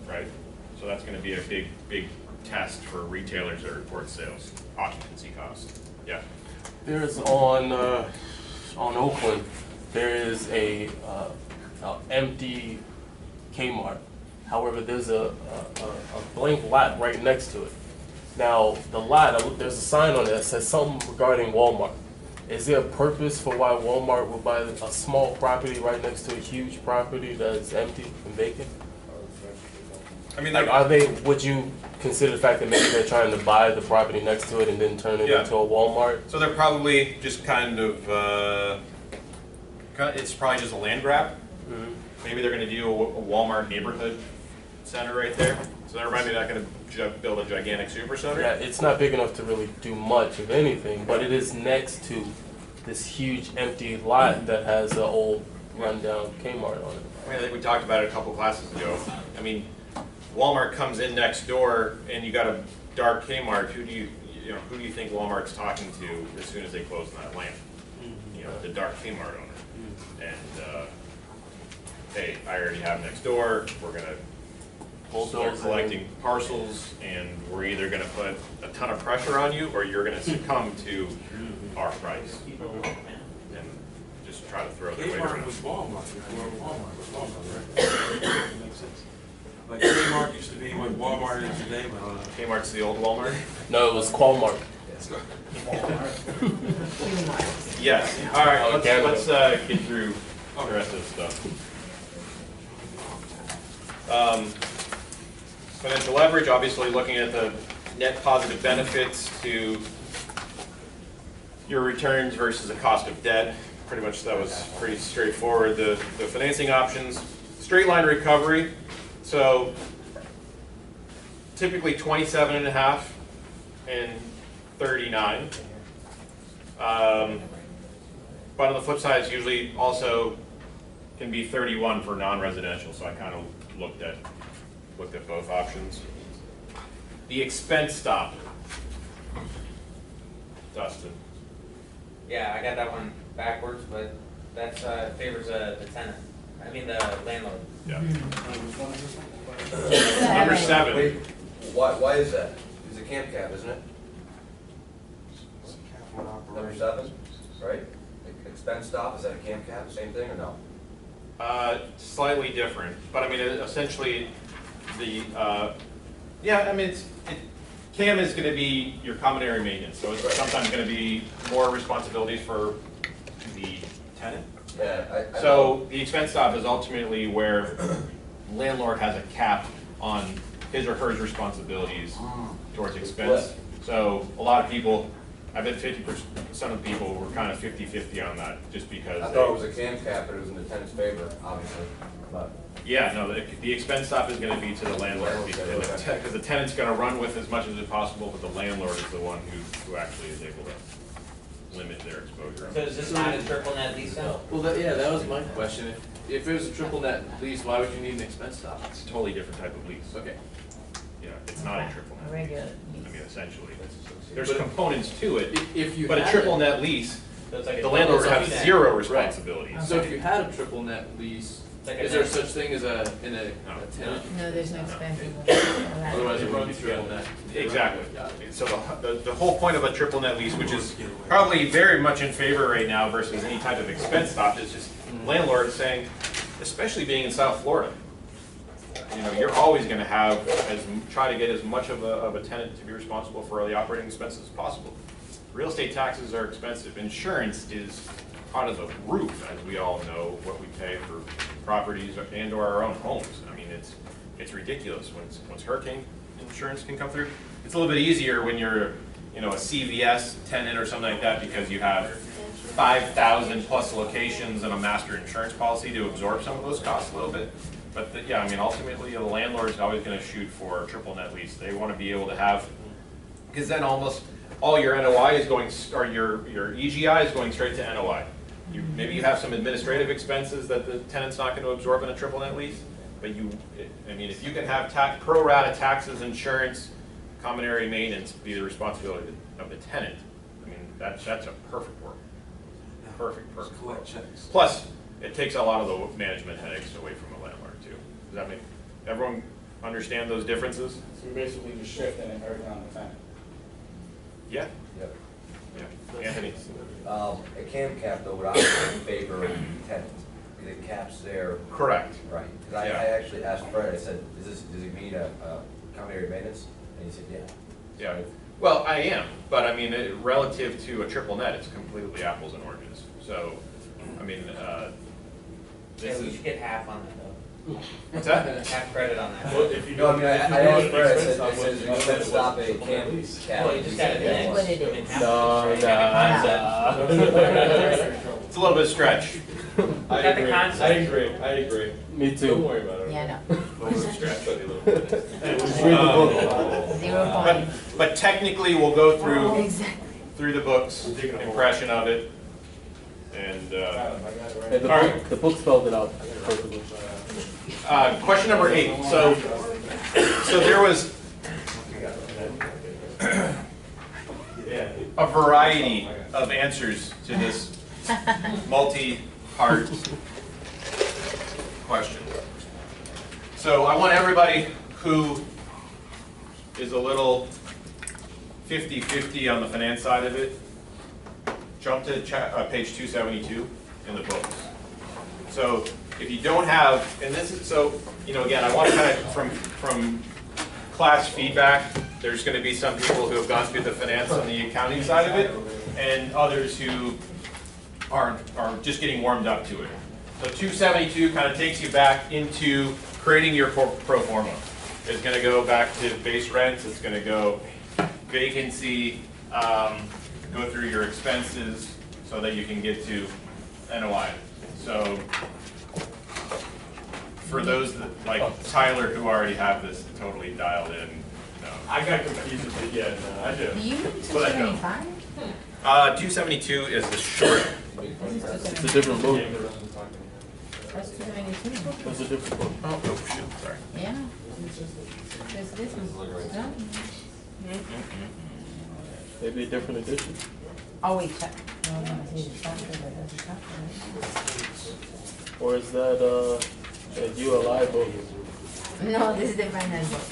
S1: right? So that's going to be a big test for retailers that report sales, occupancy cost. Yeah.
S2: There's on Oakland, there is a empty Kmart. However, there's a blank lot right next to it. Now, the lot, there's a sign on it that says something regarding Walmart. Is there a purpose for why Walmart will buy a small property right next to a huge property that's empty and vacant?
S1: I mean,
S2: like, would you consider the fact that maybe they're trying to buy the property next to it and then turn it into a Walmart?
S1: So they're probably just kind of, it's probably just a land grab. Maybe they're going to do a Walmart neighborhood center right there. So they're probably not going to build a gigantic super center.
S2: Yeah, it's not big enough to really do much of anything, but it is next to this huge empty lot that has an old rundown Kmart on it.
S1: I mean, I think we talked about it a couple classes ago. I mean, Walmart comes in next door and you got a dark Kmart. Who do you think Walmart's talking to as soon as they close on that land? You know, the dark Kmart owner. And hey, I already have next door. We're gonna start collecting parcels, and we're either gonna put a ton of pressure on you, or you're gonna succumb to our price and just try to throw their weight around.
S8: Kmart was Walmart before Walmart was Walmart, right? Makes sense. Like Kmart used to be what Walmart is today, but
S1: Kmart's the old Walmart?
S2: No, it was Qualmart.
S1: Yes. All right, let's get through the rest of the stuff. Financial leverage, obviously looking at the net positive benefits to your returns versus the cost of debt. Pretty much that was pretty straightforward. The financing options, straight line recovery. So typically 27.5 and 39. But on the flip side, it's usually also can be 31 for non-residential. So I kind of looked at both options. The expense stop. Dustin.
S5: yeah, I got that one backwards, but that's, favors the tenant, I mean the landlord.
S1: Yeah. Number 7.
S12: Wait, why is that? It's a camp cap, isn't it? Number 7, right? Expense stop, is that a camp cap, same thing or no?
S1: Slightly different, but I mean, essentially, the yeah, I mean, CAM is going to be your common area maintenance, so it's sometimes going to be more responsibilities for the tenant.
S12: Yeah,
S1: So the expense stop is ultimately where landlord has a cap on his or her responsibilities towards expense. So a lot of people, I bet 50% of people were kind of 50-50 on that, just because.
S12: I thought it was a camp cap, but it was in the tenant's favor, obviously. But
S1: yeah, no, the expense stop is going to be to the landlord, because the tenant's going to run with as much as possible, but the landlord is the one who actually is able to limit their exposure.
S5: So is this not a triple net lease then?
S3: Well, that was my question. If it was a triple net lease, why would you need an expense stop?
S1: It's a totally different type of lease.
S3: Okay.
S1: Yeah, it's not a triple net.
S6: Regular
S1: I mean,
S6: lease.
S1: essentially, there's components to it,
S3: If you
S1: but a
S3: had
S1: triple
S3: it-
S1: net lease,
S5: So it's like a
S1: the landlord
S5: double
S1: has
S5: net.
S1: zero
S3: Right.
S1: responsibilities.
S3: So if you had a triple net lease,
S5: Like a
S3: is there
S5: net.
S3: such thing as a tenant?
S6: No, there's no expense.
S3: Otherwise it runs triple net.
S1: Exactly. So the whole point of a triple net lease, which is probably very much in favor right now versus any type of expense stop, is just landlords saying, especially being in South Florida, you know, you're always going to have try to get as much of a tenant to be responsible for the operating expenses as possible. Real estate taxes are expensive. Insurance is out of the roof, as we all know, what we pay for properties and or our own homes. I mean, it's ridiculous once hurricane insurance can come through. It's a little bit easier when you're, you know, a CVS tenant or something like that, because you have 5,000 plus locations and a master insurance policy to absorb some of those costs a little bit. But yeah, I mean, ultimately the landlord is always going to shoot for a triple net lease. They want to be able to have, because then almost all your NOI is going, or your EGI is going straight to NOI. Maybe you have some administrative expenses that the tenant's not going to absorb in a triple net lease, but I mean, if you can have pro rata taxes, insurance, common area maintenance be the responsibility of the tenant, I mean, that's a perfect work. Perfect.
S8: Collect checks.
S1: Plus, it takes a lot of the management headaches away from a landlord too. Does that make everyone understand those differences?
S4: So you're basically just shifting it everything on the tenant.
S1: Yeah.
S12: Yep.
S1: Yeah. Anthony.
S12: A CAM cap though would obviously favor tenants, because it caps their.
S1: Correct.
S12: Right, because I actually asked Fred, I said, does he mean a common area maintenance? And he said, yeah.
S1: Yeah. Well, I am, but I mean, relative to a triple net, it's completely apples and oranges. So, I mean, this
S5: Yeah, we
S1: is.
S5: should get half on that though.
S1: What's that?
S5: Half credit on that.
S8: Well, if you
S12: No, I mean, I asked Fred, I said,
S8: Expense
S12: is it gonna stop a CAM cap?
S5: Well, you just got to
S6: That's what it is.
S1: It's a little bit of stretch.
S5: I got the concept.
S8: I agree.
S4: Me too.
S8: Don't worry about it.
S6: Yeah, I know.
S1: Stretch.
S6: Zero point.
S1: But technically, we'll go
S6: Exactly.
S1: through the books, impression of it, and
S4: The book spelled it out perfectly.
S1: question number 8. So there was a variety of answers to this multi-part question. So I want everybody who is a little 50-50 on the finance side of it, jump to page 272 in the books. So if you don't have, and this is, so, you know, again, I want to kind of, from class feedback, there's going to be some people who have gone through the finance and the accounting side of it, and others who are just getting warmed up to it. So 272 kind of takes you back into creating your pro forma. It's going to go back to base rents, it's going to go vacancy, go through your expenses so that you can get to NOI. So for those that, like Tyler, who already have this totally dialed in, no.
S8: I got confused with it, yeah, no, I do.
S6: Do you mean
S1: Well, I know.
S6: 275?
S1: 272 is the short.
S4: It's a different book.
S6: That's 272.
S4: It's a different book.
S1: Oh, shoot, sorry.
S6: Yeah. Because this was done.
S4: Maybe a different edition.
S6: Oh, wait, check. No, I'm gonna say the chapter, but that's a chapter.
S4: Or is that a ULI book?
S6: No, this is the finance book.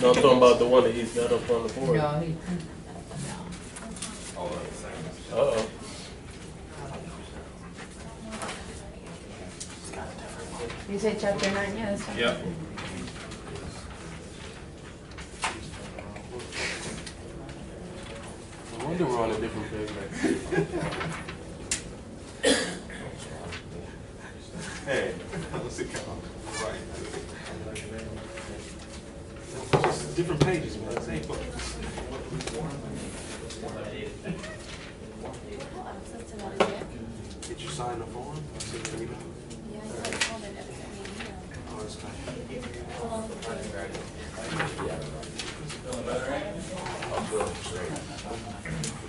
S4: No, I'm talking about the one that he's got up on the board.
S6: No, he, no.
S4: Uh-oh.
S6: You said chapter 9, yeah, that's fine.
S1: Yep.
S4: I wonder we're on a different page.
S8: Hey, how's it going? Just different pages, man, same book. Did you sign the form? Oh, it's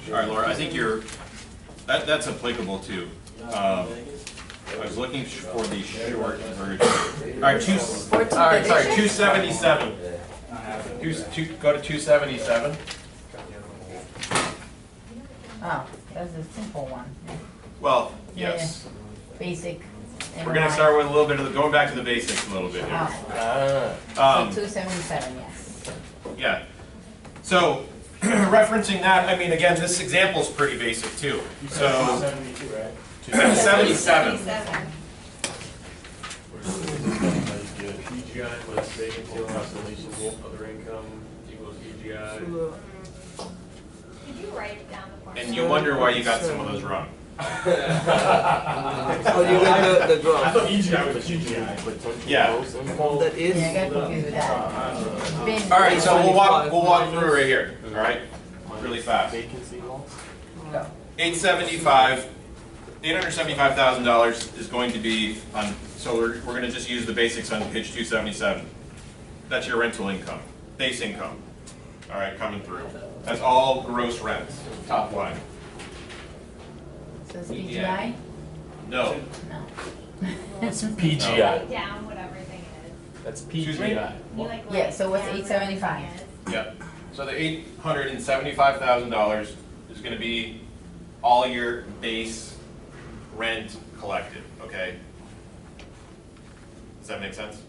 S1: All right, Laura, I think you're That's applicable too. I was looking for the short version. All right, sorry, 277. Go to 277.
S6: Oh, that's a simple one.
S1: Well,
S6: Yeah,
S1: yes.
S6: Basic.
S1: We're gonna start with a little bit of going back to the basics a little bit here.
S6: So 277, yes.
S1: Yeah. So, referencing that, I mean, again, this example is pretty basic too. So, 277.
S2: EGI plus vacancy less other income equals EGI.
S7: Did you write down the formula?
S1: And you wonder why you got some of those wrong.
S11: Oh, you got the
S2: I
S11: graph.
S2: thought EGI was GGI.
S1: Yeah.
S11: That is.
S6: Yeah, I got confused with that. Been-
S1: All right, so we'll walk through right here. All right, really fast.
S2: Vacancy loss?
S1: $875,000 is going to be on. So we're going to just use the basics on page 277. That's your rental income, base income. All right, coming through. That's all gross rents, top line.
S6: So it's PGI?
S1: No.
S6: No.
S2: It's
S7: Write
S2: PGI.
S7: down what everything is.
S2: That's
S1: Excuse me?
S2: PGI.
S7: You like
S6: Yeah,
S7: write
S6: so what's
S7: down what
S6: 875?
S7: everything is.
S1: Yep. So the $875,000 is going to be all your base rent collected. Okay. Does that make sense?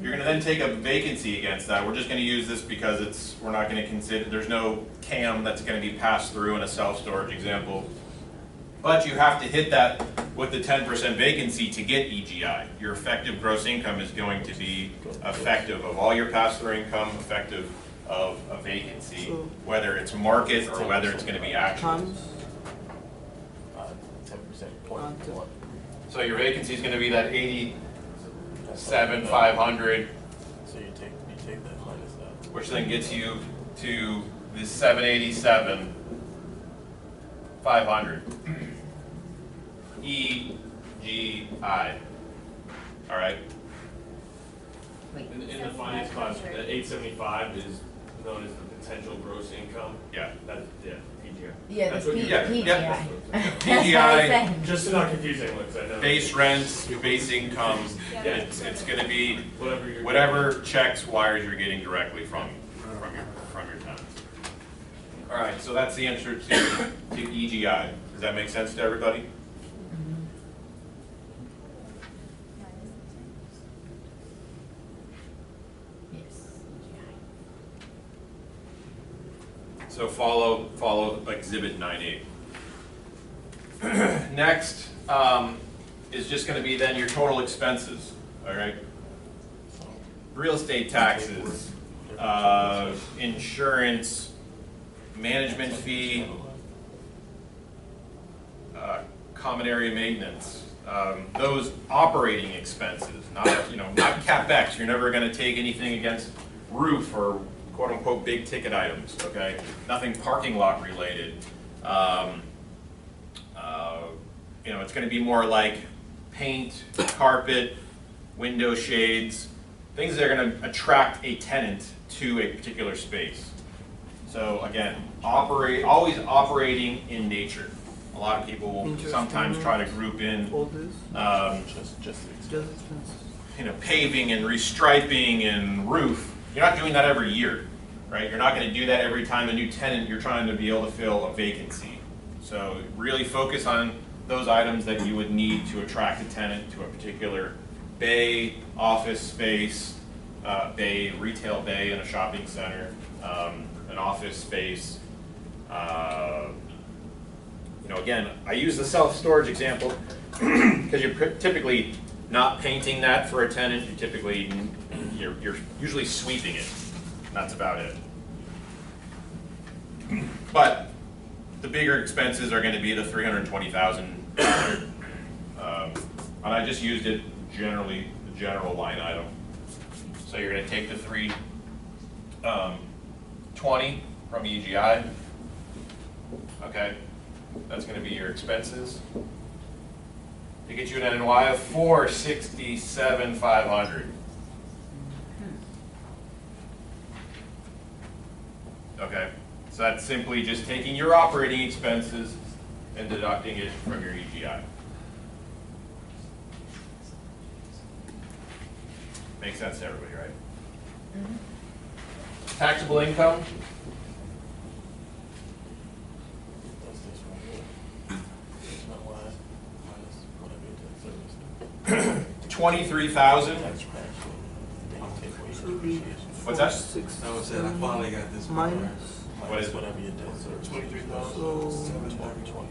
S1: You're going to then take a vacancy against that. We're just going to use this because we're not going to consider, there's no CAM that's going to be passed through in a self-storage example. But you have to hit that with the 10% vacancy to get EGI. Your effective gross income is going to be effective of all your pass-through income, effective of a vacancy, whether it's market or whether it's going to be actual.
S2: 10% point.
S1: So your vacancy is going to be that 87,500,
S2: So you take that minus that.
S1: which then gets you to the 787,500. EGI. All right.
S2: In the finance class, the 875 is known as the potential gross income.
S1: Yeah.
S2: That's, yeah, PGI.
S6: Yeah,
S2: That's
S6: the
S2: what
S6: P-
S2: you-
S1: yeah,
S6: PGI.
S1: yeah.
S6: That's what I said.
S2: Just to not confuse anyone, because I know.
S1: Base rents, base income. It's going to be whatever checks, wires you're getting directly from your tenants. All right. So that's the answer to EGI. Does that make sense to everybody?
S6: Yes.
S1: So follow Exhibit 9A. Next is just going to be then your total expenses. All right. Real estate taxes, insurance, management fee, common area maintenance. Those operating expenses, not CapEx. You're never going to take anything against roof or quote unquote big ticket items. Okay, nothing parking lot related. It's going to be more like paint, carpet, window shades, things that are going to attract a tenant to a particular space. So again, always operating in nature. A lot of people will sometimes try to group in, paving and restriping and roof. You're not doing that every year, right? You're not going to do that every time a new tenant you're trying to be able to fill a vacancy. So really focus on those items that you would need to attract a tenant to a particular bay, office space, bay, retail bay in a shopping center, an office space. Again, I use the self-storage example because you're typically not painting that for a tenant. You're usually sweeping it. That's about it. But the bigger expenses are going to be the $320,000. And I just used it generally, the general line item. So you're going to take the 320 from EGI. Okay, that's going to be your expenses. To get you an NOI of $467,500. Okay, So that's simply just taking your operating expenses and deducting it from your EGI. Makes sense to everybody, right? Taxable income.
S2: That's this one here. It's not wide, minus whatever your debt service.
S1: 23,000.
S2: Tax fractional, then you take away your depreciation.
S1: What's that?
S8: I was saying, I finally got this one.
S11: Minus,
S1: What is it?
S2: Whatever your debt service.
S8: 23,000.
S11: so,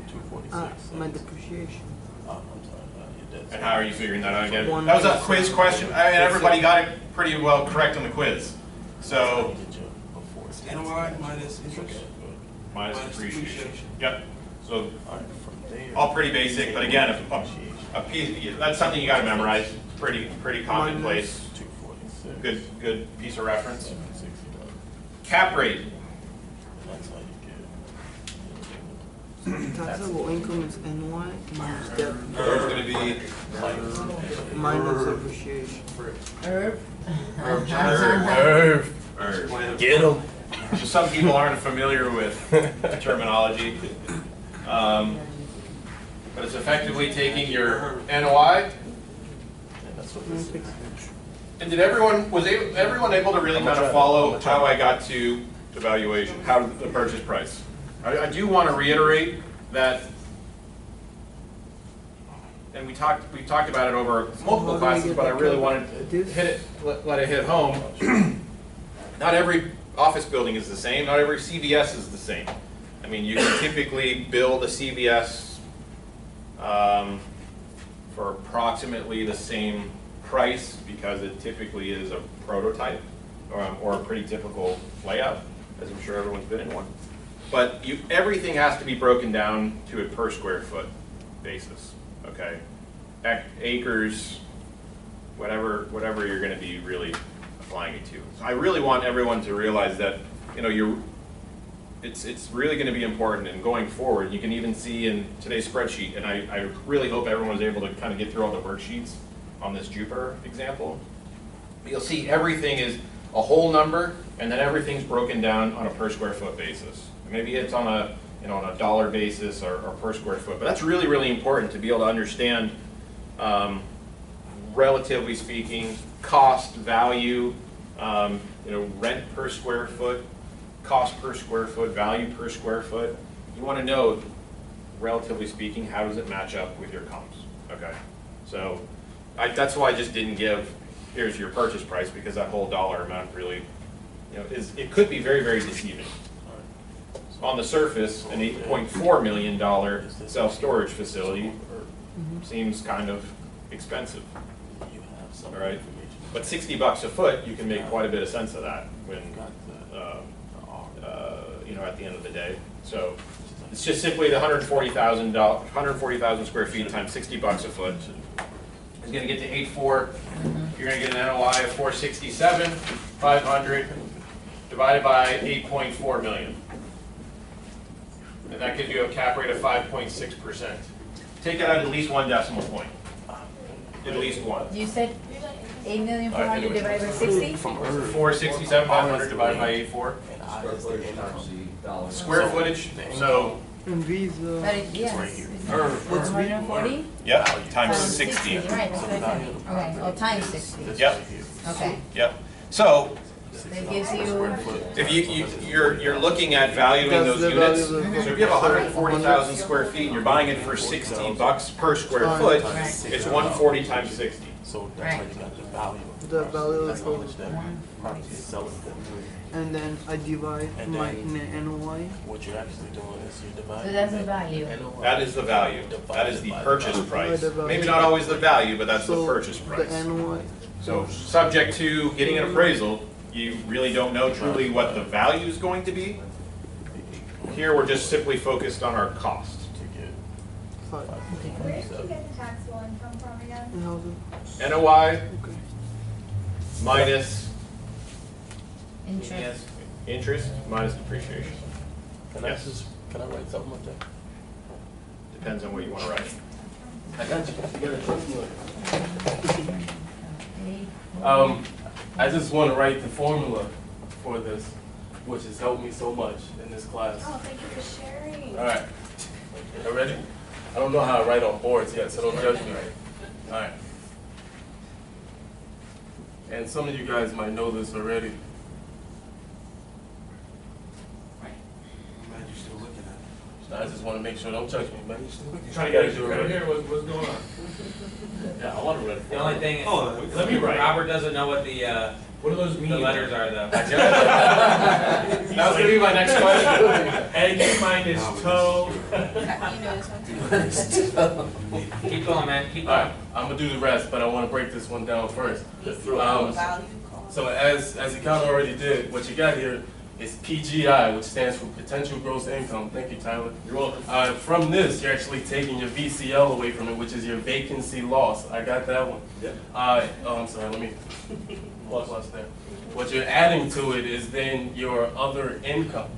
S2: 246.
S11: my depreciation.
S2: I'm sorry, your debt
S1: And how are you figuring that out again?
S11: One-
S1: That was a quiz question. I mean, everybody got it pretty well correct on the quiz. So,
S8: NOI minus interest.
S1: minus depreciation. Yep. So,
S2: All right, from there.
S1: all pretty basic, but again, a piece, that's something you gotta memorize. Pretty commonplace.
S2: 246.
S1: Good piece of reference.
S2: 760.
S1: Cap rate.
S2: That's how you get.
S11: Taxable income is NY minus debt
S1: It's gonna be
S11: minus depreciation.
S2: Get them.
S1: So some people aren't familiar with the terminology. But it's effectively taking your NOI.
S2: That's what this is.
S1: And did everyone able to really kind of follow how I got to the valuation, how the purchase price? I do want to reiterate that, and we talked about it over multiple classes, but I really wanted to hit it, let it hit home. Not every office building is the same. Not every CVS is the same. I mean, you can typically build a CVS for approximately the same price because it typically is a prototype or a pretty typical layout, as I'm sure everyone's been in one. But everything has to be broken down to a per square foot basis, okay? Acres, whatever you're going to be really applying it to. So I really want everyone to realize that, you know, it's really going to be important, and going forward, you can even see in today's spreadsheet, and I really hope everyone was able to kind of get through all the worksheets on this Jupiter example. But you'll see everything is a whole number, and then everything's broken down on a per square foot basis. Maybe it's on a on a dollar basis or per square foot, but that's really important to be able to understand, relatively speaking, cost, value, rent per square foot, cost per square foot, value per square foot. You want to know, relatively speaking, how does it match up with your comps? Okay, so that's why I just didn't give, here's your purchase price, because that whole dollar amount really, it could be very deceiving. On the surface, an $8.4 million self-storage facility seems kind of expensive. All right, but $60 a foot, you can make quite a bit of sense of that when, at the end of the day. So it's just simply the 140,000 square feet times $60 a foot is going to get to 8.4. You're going to get an NOI of 467,500 divided by 8.4 million. And that gives you a cap rate of 5.6%. Take that out at least one decimal point. At least one.
S6: You said 8,400,000 divided by 60?
S1: 467,500 divided by 8.4. Square footage, so.
S11: And these,
S6: But yes.
S11: what's
S6: 140?
S1: Yep, times 60.
S6: Right, that's what I said. Okay, oh, times 60.
S1: Yep,
S6: Okay,
S1: yep. So,
S6: that gives you,
S1: if you're looking at valuing those units, so if you have 140,000 square feet and you're buying it for $60 per square foot, it's 140 times 60.
S2: So that's how you got the value.
S11: the value
S2: That's
S11: of
S2: how much that property is selling for.
S11: and then I divide
S2: And
S11: my
S2: then-
S11: NOI.
S2: What you're actually doing is you're dividing.
S6: so that's the value.
S1: That is the value. That is the purchase price. Maybe not always the value, but that's the
S11: So
S1: purchase price.
S11: the NOI.
S1: So subject to getting an appraisal, you really don't know truly what the value is going to be. Here, we're just simply focused on our cost.
S2: To get
S11: 5.
S7: Where did you get the taxable income from again?
S11: And how's it?
S1: NOI
S11: Okay.
S1: minus
S6: Interest.
S1: interest minus depreciation.
S2: Can
S1: Yes.
S2: I write something like that?
S1: Depends on what you want to write.
S2: I got you. You gotta trust me.
S6: Okay.
S13: I just want to write the formula for this.
S2: which has helped me so much in this class.
S9: Oh, thank you for sharing.
S2: All right, you ready? I don't know how to write on boards yet, so don't judge me. All right. And some of you guys might know this already.
S8: I'm glad you're still looking at it.
S2: I just want to make sure, don't judge me, man.
S8: You're
S3: Trying
S2: You
S3: to
S2: guys do it already.
S3: hear what's going on. Yeah, I want to read it.
S5: The only thing,
S8: Hold on.
S3: Let me write.
S5: Robert doesn't know what the
S3: What do those mean?
S5: letters are though.
S2: That was going to be my next question.
S3: Egg minus toe.
S9: You know this one.
S5: Keep going, man, keep
S2: All
S5: going.
S2: right, I'm going to do the rest, but I want to break this one down first.
S9: Value call.
S2: So as the accountant already did, what you got here is PGI, which stands for potential gross income. Thank you, Tyler.
S3: You're welcome.
S2: From this, you're actually taking your VCL away from it, which is your vacancy loss. I got that one.
S3: Yep.
S2: I'm sorry, let me plus there. What you're adding to it is then your other income.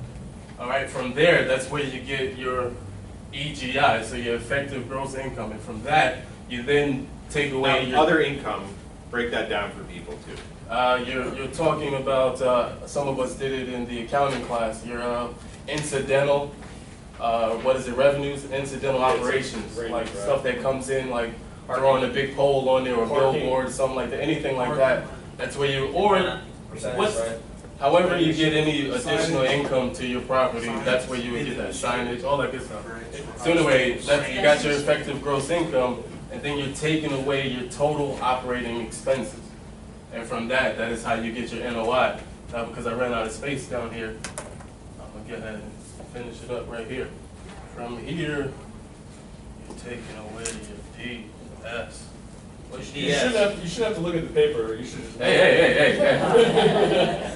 S2: All right, from there, that's where you get your EGI, so your effective gross income. And from that, you then take away your
S1: Other income, break that down for people too.
S2: You're talking about, some of us did it in the accounting class, your incidental, what is it, revenues, incidental operations, like stuff that comes in, like throwing a big pole on there or billboard, something like that, anything like that. That's where you, or however you get any additional income to your property, that's where you would get that signage, all that good stuff. So anyway, you got your effective gross income, and then you're taking away your total operating expenses. And from that, that is how you get your NOI. Now, because I ran out of space down here, I'm gonna get ahead and finish it up right here. From here, you're taking away your DS. What's
S3: You shouldn't have to look at the paper. You should just.
S2: Hey.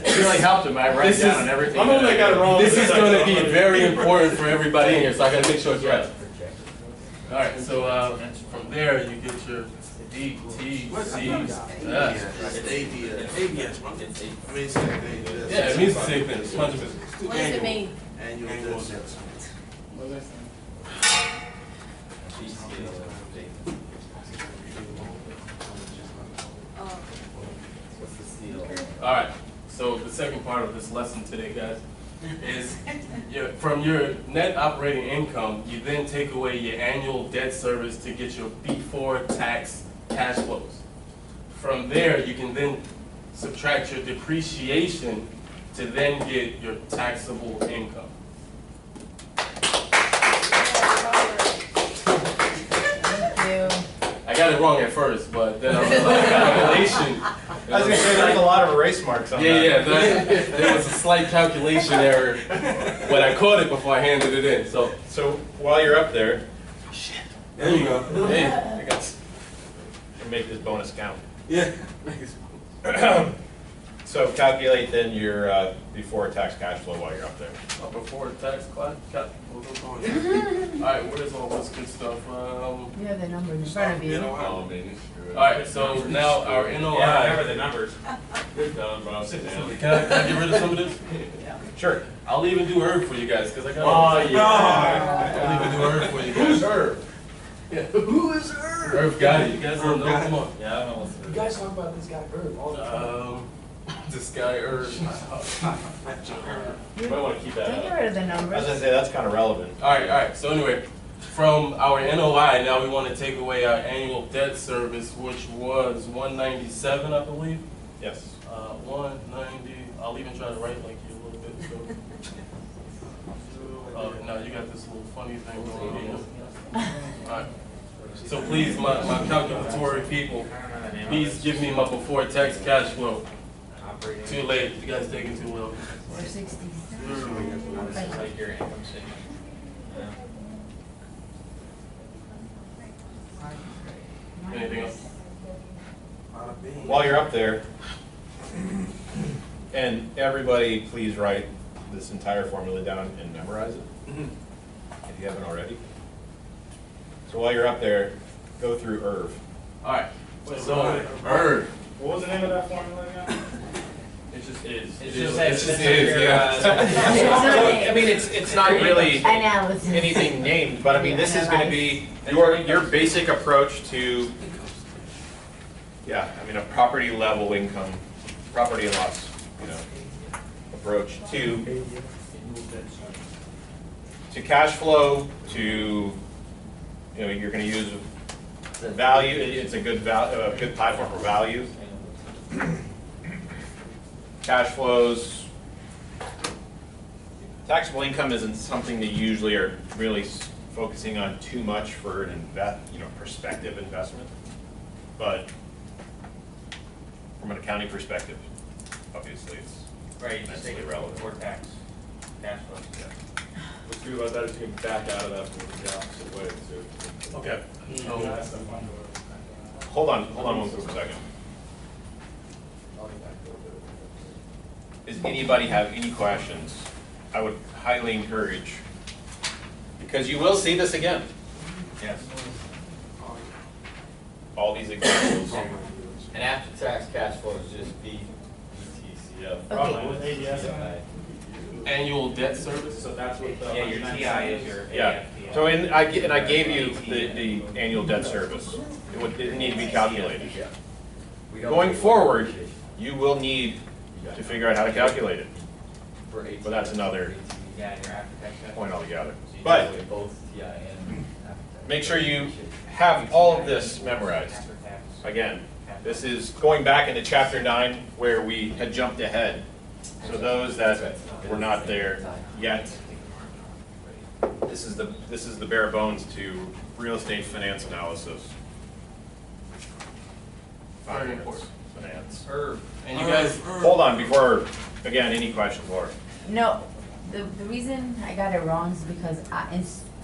S1: You really helped him, I write down on everything.
S3: I'm the one that got it wrong.
S2: This is going to be very important for everybody in here, so I gotta make sure it's right. All right, so from there, you get your DTCS.
S8: ABS, bro. I mean, it's the same thing.
S2: Yeah, it means the same thing, 100%.
S9: What does it mean?
S8: Annual debt service.
S2: All right, so the second part of this lesson today, guys, is from your net operating income, you then take away your annual debt service to get your before tax cash flows. From there, you can then subtract your depreciation to then get your taxable income. I got it wrong at first, but then I was like, calculation.
S1: I was gonna say, there's a lot of erase marks on that.
S2: Yeah, there was a slight calculation error when I caught it before I handed it in. So
S1: while you're up there,
S2: there you go. Hey,
S1: I got to make this bonus count.
S8: Yeah.
S1: So calculate then your before tax cash flow while you're up there.
S2: before tax class. All right, where's all this good stuff?
S6: You have the numbers in front of you.
S2: All right, so now our NOI.
S5: Yeah, remember the numbers.
S3: Good done, bro. Sit down.
S2: Can I get rid of some of this?
S1: Sure.
S2: I'll even do herb for you guys because I got.
S3: Oh, yeah.
S2: I'll even do herb for you guys.
S3: Herb?
S2: Yeah. Who is Herb? Herb got it. You guys don't know? Come on.
S10: Yeah, I don't know what's
S3: You guys talk about this guy Herb all the time.
S2: This guy Herb.
S3: You might want to keep that
S6: Don't
S3: up.
S6: get rid of the
S1: I was
S6: numbers.
S1: gonna say, that's kind of relevant.
S2: All right. So anyway, from our NOI, now we want to take away our annual debt service, which was 197, I believe.
S1: Yes.
S2: 190. I'll even try to write like you a little bit. So. Now you got this little funny thing going on here. All right. So please, my calculatory people, please give me my before tax cash flow. Too late. You guys taking too long.
S6: 460.
S5: Like your income statement.
S2: Anything else?
S1: While you're up there, and everybody please write this entire formula down and memorize it, if you haven't already. So while you're up there, go through IRV.
S2: All right. So Herb.
S1: What was the name of that formula again?
S3: It just is.
S5: It's
S2: It
S5: just
S2: just is, yeah.
S1: I mean, it's not really
S6: Analysis.
S1: anything named, but I mean, this is gonna be your basic approach to, yeah, I mean, a property level income, property and loss, you know, a approach to cash flow, to, you're going to use value. It's a good platform for value. Cash flows. Taxable income isn't something that you usually are really focusing on too much for an prospective investment, but from an accounting perspective, obviously it's
S5: Right, you just take it
S1: relevant.
S5: before tax, cash flow.
S2: What's good about that is you can back out of that from the opposite way too.
S1: Okay. Hold on one quick second. Does anybody have any questions? I would highly encourage, because you will see this again.
S5: Yes.
S1: All these examples.
S10: And after-tax cash flow is just BTCF.
S6: Okay.
S2: Annual debt service, so that's what the.
S5: Yeah, your TI is your
S1: Yeah.
S5: AFT.
S1: So I gave you the annual debt service. It didn't need to be calculated. Going forward, you will need to figure out how to calculate it. But that's another
S5: Yeah, your after-tax cash.
S1: point altogether.
S10: So you
S1: But
S10: do both TI and after-tax.
S1: make sure you have all of this memorized.
S5: After-tax.
S1: Again, this is going back into chapter 9 where we had jumped ahead. So those that were not there yet, this is the bare bones to real estate finance analysis.
S2: Very important.
S1: Finance.
S2: And you guys,
S1: Hold on before, again, any questions, Laura?
S6: No, the reason I got it wrong is because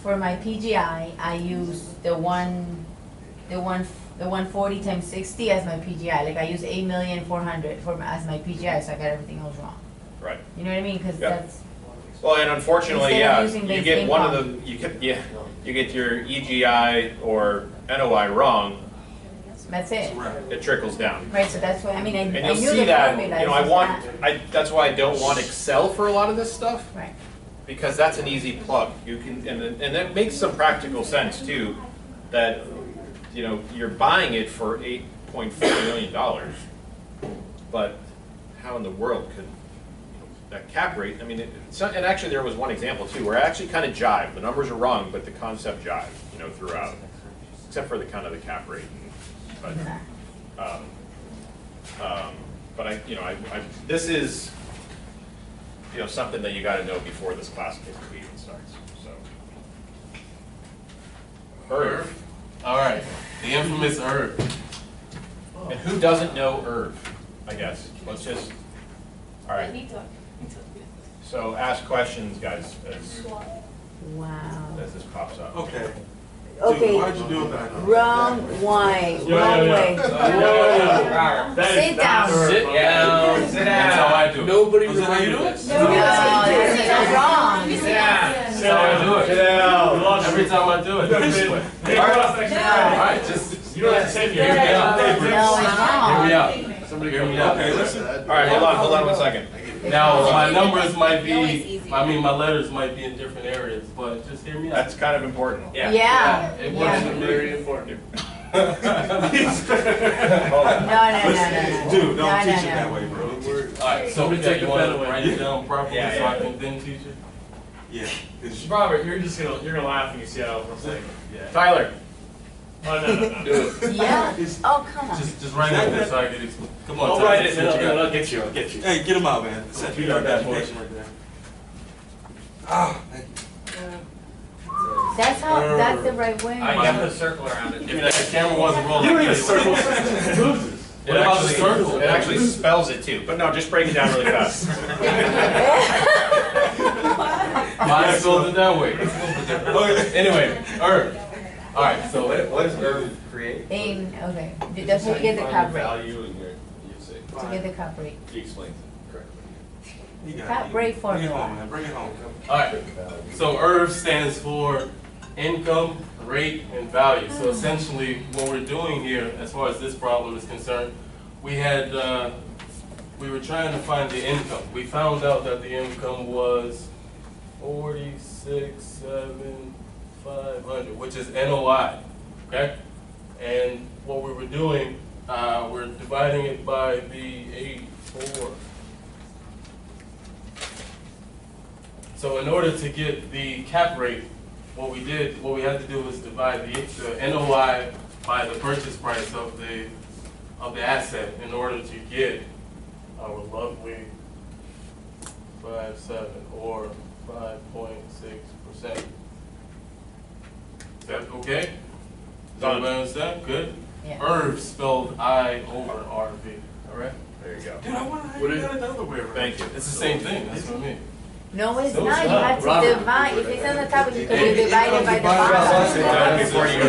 S6: for my PGI, I used the 140 times 60 as my PGI. Like I used 8,400,000 as my PGI, so I got everything else wrong.
S1: Right.
S6: You know what I mean? Because
S1: Yeah.
S6: that's
S1: Well, and unfortunately,
S6: Instead of
S1: yeah,
S6: using
S1: you
S6: base
S1: get one of
S6: income.
S1: the, you get your EGI or NOI wrong,
S6: that's it.
S1: it trickles down.
S6: Right. So that's why I mean I
S1: And
S6: knew
S1: you'll see
S6: the
S1: that,
S6: formula.
S1: I
S6: it's
S1: want,
S6: just that.
S1: that's why I don't want Excel for a lot of this stuff,
S6: Right.
S1: because that's an easy plug. You can, and that makes some practical sense too, that, you're buying it for $8.4 million, but how in the world could, that cap rate, I mean, and actually there was one example too, where it actually kind of jived. The numbers are wrong, but the concept jived, throughout, except for the kind of the cap rate. But, but this is, something that you got to know before this class even starts. So, IRV.
S2: all right, the infamous IRV.
S1: And who doesn't know IRV? I guess let's just. All right. So ask questions, guys,
S6: Wow.
S1: as this pops up.
S8: Okay.
S6: Okay.
S8: Dude, why'd you do that?
S6: Wrong way. Wrong way. Sit down.
S5: Sit down. Sit
S2: That's how
S5: down.
S2: I do it.
S3: Nobody
S8: Was that how you do it?
S3: remembers.
S6: No, that's wrong.
S5: Sit down.
S2: That's how I do it. Every time I do it. This way. All right, just, you don't have to say it. Hear me out.
S6: No, it's
S2: Hear
S6: wrong.
S2: me out. Somebody hear me out.
S8: Okay, listen.
S1: All right, hold on 1 second.
S2: Now, my numbers might be, my letters might be in different areas, but just hear me out.
S1: That's kind of important.
S5: Yeah.
S6: Yeah.
S2: It
S6: Yeah.
S2: wasn't very important.
S6: No.
S8: Dude, don't
S6: No,
S8: teach it
S6: no.
S8: that way, bro.
S2: Alright, so
S3: Somebody take
S2: you
S3: the
S2: want
S3: pen
S2: to
S3: away.
S2: write it down properly
S5: Yeah,
S2: so
S5: yeah.
S2: I can then teach it?
S8: Yeah. It's-
S3: Robert, you're gonna laugh when you see how I'm saying.
S1: Tyler,
S3: Oh no.
S1: do it.
S6: Yeah. Oh, come on.
S2: Just write it there so I can explain. Come on,
S3: I'll
S2: Tyler,
S3: write it,
S2: see what you got.
S3: I'll get you. I'll get you.
S8: Hey, get him out, man. Set you up that application right there. Ah, thank you.
S6: That's the right way.
S5: You have to circle around it.
S2: If the camera wasn't rolling.
S3: You don't even
S2: it
S3: circle.
S2: What about the circle?
S1: It actually spells it too, but no, just break it down really fast.
S2: Mine spelled it that way. It's a little bit different. Anyway, IRV. Alright, so
S12: What does IRV create?
S6: Okay. That's what you get the cap rate.
S2: value in your say.
S6: To get the cap rate.
S2: He explains it correctly.
S8: You got
S6: Cap
S8: it.
S6: rate
S8: Bring it
S6: formula.
S8: home, man. Bring it home.
S2: Alright, so IRV stands for income, rate, and value. So essentially, what we're doing here, as far as this problem is concerned, we were trying to find the income. We found out that the income was 46,750, which is NOI, okay? And what we were doing, we're dividing it by the 8.4. So in order to get the cap rate, what we had to do was divide the NOI by the purchase price of the asset in order to get our lovely 5.7 or 5.6%. Is that okay? Does everybody understand? Good?
S6: Yeah.
S2: IRV spelled I/RV. All right?
S1: There you go.
S2: Dude, I want to have it the other way around.
S1: Thank you.
S2: It's the same thing. That's what I mean.
S6: No, it's
S2: No,
S6: not.
S2: it's
S6: You
S2: not.
S6: have to
S3: Robert.
S6: divide. If it's on the top, you can divide it by the bottom.
S1: Before you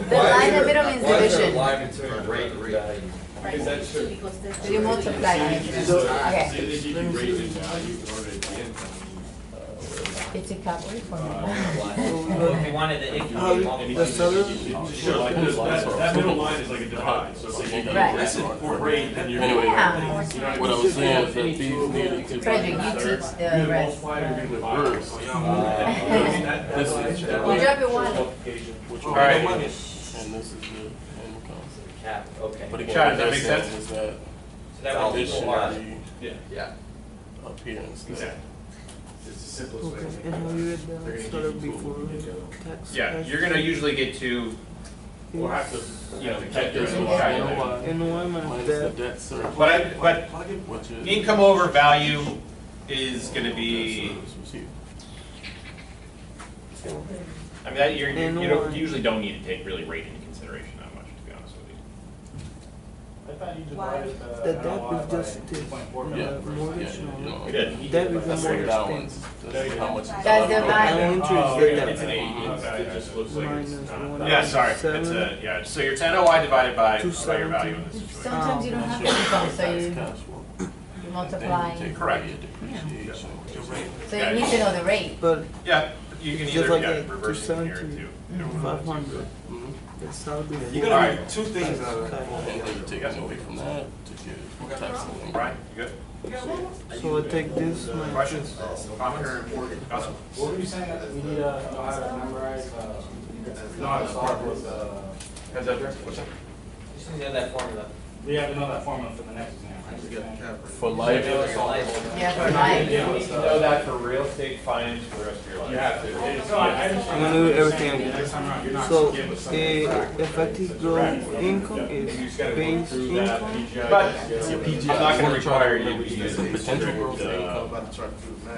S6: The line in the middle means division.
S10: Line between rate and value.
S6: So you multiply it. Okay. It's a cap rate formula.
S5: If you wanted the, if you wanted
S8: The seller? That middle line is like a divide, so it's like you
S6: Right.
S8: listen for rate, then you're.
S2: Anyway,
S6: Yeah.
S2: what I was saying is that these needed to be
S6: Frederick, you teach the rest.
S2: reversed. This is
S6: You drop it one.
S1: All right.
S2: and this is the income.
S10: Cap, okay.
S2: But again,
S1: Chad,
S2: what
S1: does that
S2: they're
S1: make
S2: saying
S1: sense?
S2: is that
S5: So that would
S2: this should
S5: equal
S2: be
S3: Yeah.
S2: up here instead.
S1: Exactly.
S8: It's the simplest way.
S11: And how you get the seller before tax?
S1: Yeah, you're gonna usually get to,
S8: We'll have to,
S1: get
S2: This
S1: this
S2: is
S1: little calculator.
S2: NOI
S11: NOI
S2: minus
S11: minus
S2: the
S11: debt.
S2: debt service,
S1: But
S2: which is
S1: income over value is gonna be,
S2: debt service received.
S1: I mean, that, you usually don't need to take really rate into consideration that much, to be honest with you.
S8: I thought you divided
S11: The debt is just this,
S2: Yeah.
S11: mortgage,
S2: Yeah,
S1: We did.
S11: debt is a
S2: That's the
S11: mortgage
S2: balance.
S11: payment.
S2: That's how much.
S6: That's
S11: And
S6: divided.
S11: interest
S8: Oh,
S11: the
S8: it's an
S11: debt.
S8: eight, it just looks like it's
S11: Minus
S8: not.
S11: one.
S1: Yeah, sorry, it's a, yeah, so your NOI divided by your
S11: 270.
S1: value in this situation.
S6: Sometimes you don't have income, so you
S2: Cash flow.
S6: multiply.
S2: Then you take
S1: Correct.
S2: away your depreciation.
S6: So you need to know the rate.
S11: But
S1: Yeah, you can
S11: just
S1: either,
S11: like
S1: yeah,
S11: that,
S1: reverse it here
S11: 270,
S1: too.
S11: 500.
S2: Mhm.
S11: That's how they.
S8: You gotta do two things out of that.
S2: And then you take it away from that to get taxable income.
S1: Brian, you good?
S11: So I take this minus
S1: Questions?
S11: this.
S1: Comment or Council?
S8: What were you saying? We need to know how to memorize, know how to start with,
S1: Hands up here, what's that?
S5: Just need to know that formula.
S8: we have to know that formula for the next exam.
S2: For life.
S6: Yeah, for life.
S1: You need to know that for real estate finance for the rest of your life.
S8: You have to. It's, I just.
S11: I'm gonna do everything again.
S8: Next time around, you're not
S11: So,
S8: skipping something.
S11: effective gross income
S8: You
S11: is
S8: just gotta go
S11: base
S8: through that
S11: income
S8: PGI.
S1: But
S2: PGI.
S1: I'm not gonna require you to use
S2: the potential growth
S1: the-
S2: income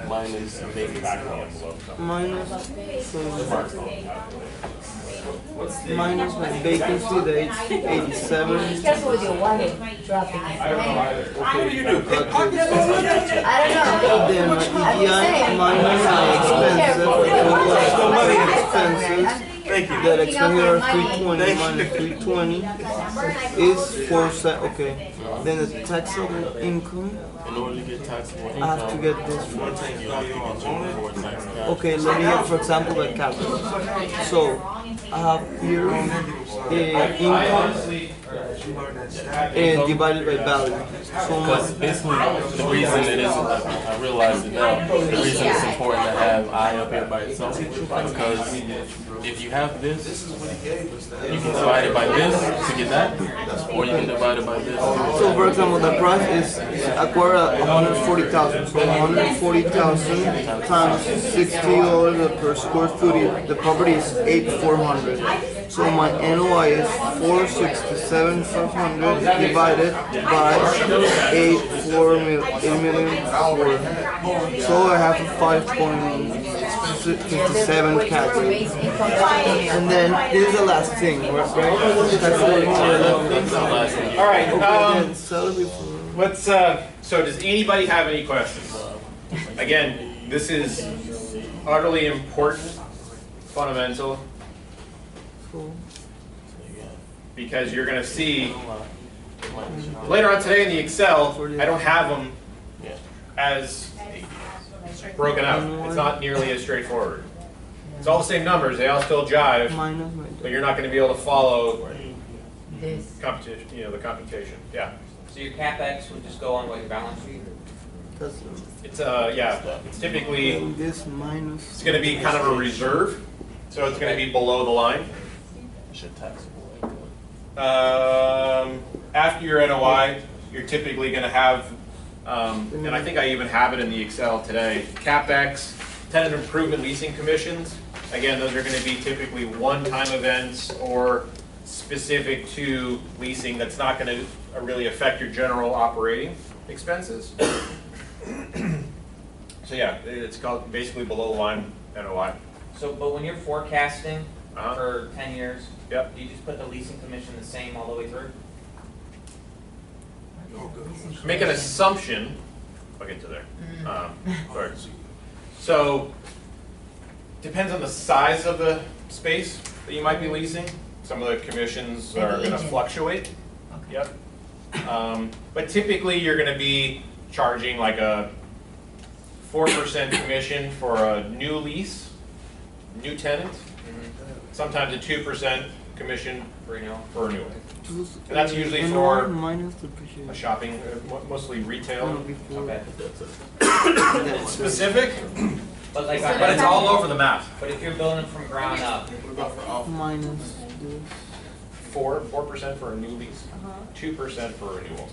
S2: minus vacancy.
S1: back of the envelope.
S11: minus, so
S10: What's the?
S11: minus my vacancy, that's 87.
S6: Be careful with your wallet dropping it.
S8: I don't know either. What do you do?
S11: Okay.
S6: I don't know.
S11: Then my EDI minus my expenses.
S6: Thank you.
S11: That expense here are 320 minus 320 is 47. Okay. Then the taxable income.
S2: In order to get taxable income.
S11: I have to get this
S2: you have to get your before tax cash.
S11: Okay, let me get, for example, the capital. So I have here income divided by value. So
S2: Because basically, the reason it is, I realize it now, the reason it's important to have I up here by itself, because if you have this, you can divide it by this to get that, or you can divide it by this.
S11: So for example, the price is acquired at 140,000. So 140,000 times $60 per square foot. The property is 8,400. So my NOI is 467,500 divided by 8 million. So I have a 5.57 cap rate. And then this is the last thing, right? That's the last thing.
S1: All right,
S11: Then sell before.
S1: let's, so does anybody have any questions? Again, this is utterly important, fundamental, because you're gonna see later on today in the Excel, I don't have them as broken out. It's not nearly as straightforward. It's all the same numbers, they all still jive,
S11: Minus my
S1: but you're not gonna be able to follow
S6: This.
S1: competition, the computation, yeah.
S5: So your CapEx would just go on what your balance sheet?
S11: That's
S1: It's, yeah, it's typically,
S11: and this minus.
S1: it's gonna be kind of a reserve, so it's gonna be below the line.
S2: Should taxable income.
S1: After your NOI, you're typically gonna have And I think I even have it in the Excel today. CapEx, tenant improvement leasing commissions. Again, those are going to be typically one-time events or specific to leasing that's not going to really affect your general operating expenses. So yeah, it's called basically below the line NOI.
S5: So, but when you're forecasting
S1: Uh-huh.
S5: for 10 years,
S1: Yep.
S5: do you just put the leasing commission the same all the way through?
S1: Make an assumption. I'll get to there. Sorry. So, depends on the size of the space that you might be leasing. Some of the commissions are going to fluctuate. Yep. But typically, you're going to be charging like a 4% commission for a new lease, new tenant. Sometimes a 2% commission for renewal. And that's usually for a shopping, mostly retail. Specific,
S5: But like,
S1: but it's all over the map.
S5: But if you're building from ground up,
S11: Minus
S1: 4% for a new lease, 2% for renewal.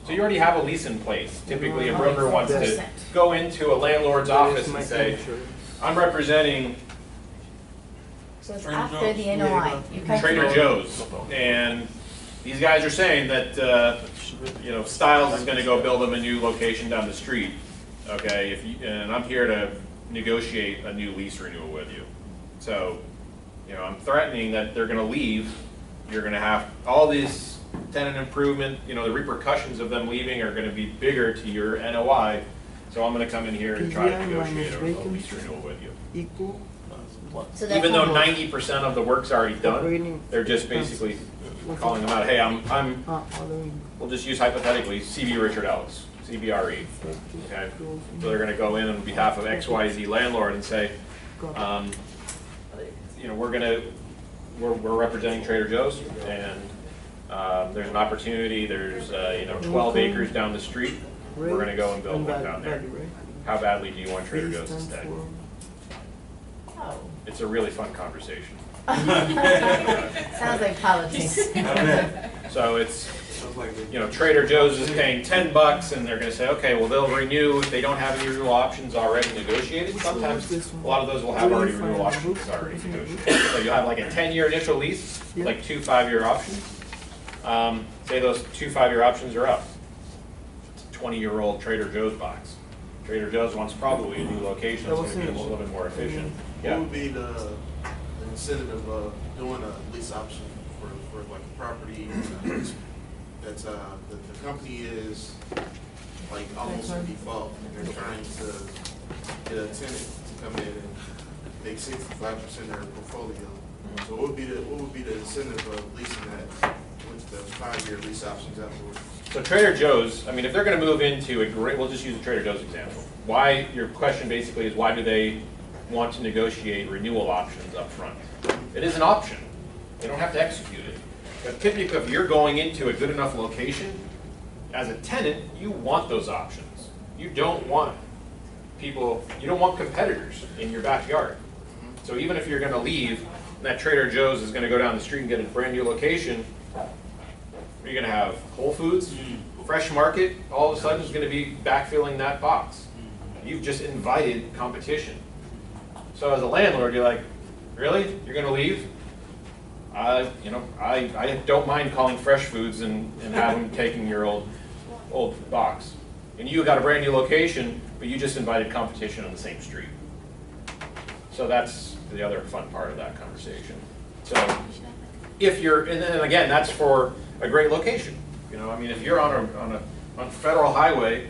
S1: So you already have a lease in place. Typically, a broker wants to go into a landlord's office and say, I'm representing
S6: So it's
S8: Trader
S6: after the
S8: Joe's.
S6: NOI. You can
S1: Trader Joe's, and these guys are saying that Styles is going to go build them a new location down the street. Okay, and I'm here to negotiate a new lease renewal with you. So, I'm threatening that they're going to leave. You're going to have all these tenant improvement. The repercussions of them leaving are going to be bigger to your NOI. So I'm going to come in here and try to negotiate a lease renewal with you.
S11: equal.
S6: So that's
S1: Even though
S6: almost-
S1: 90% of the work's already done, they're just basically calling them out. Hey, we'll just use hypothetically CB Richard Ellis, CBRE. Okay, so they're going to go in on behalf of XYZ landlord and say, we're representing Trader Joe's, and there's an opportunity. There's 12 acres down the street. We're going to go and build one down there. How badly do you want Trader Joe's instead?
S6: Oh.
S1: It's a really fun conversation.
S6: Sounds like politics.
S1: So it's, Trader Joe's is paying $10 and they're going to say, okay, well, they'll renew if they don't have any renewal options already negotiated. Sometimes a lot of those will have already renewal options already negotiated. So you'll have like a 10-year initial lease, like 2 5-year options. Say those 2 5-year options are up. It's a 20-year-old Trader Joe's box. Trader Joe's wants probably a new location that's going to be a little bit more efficient.
S13: What would be the incentive of doing a lease option for like a property that's the company is like almost in default and they're trying to get a tenant to come in and make 65% of their portfolio. So what would be the incentive of leasing that with the 5-year lease options afterwards?
S1: So Trader Joe's, if they're going to move into we'll just use the Trader Joe's example. Your question basically is why do they want to negotiate renewal options up front? It is an option. They don't have to execute it. But typically, if you're going into a good enough location, as a tenant, you want those options. You don't want competitors in your backyard. So even if you're going to leave, and that Trader Joe's is going to go down the street and get a brand new location, you're going to have Whole Foods, Fresh Market, all of a sudden is going to be backfilling that box. You've just invited competition. So as a landlord, you're like, really? You're going to leave? I don't mind calling Fresh Foods and have them taking your old box. And you got a brand new location, but you just invited competition on the same street. So that's the other fun part of that conversation. So and then again, that's for a great location. If you're on Federal Highway,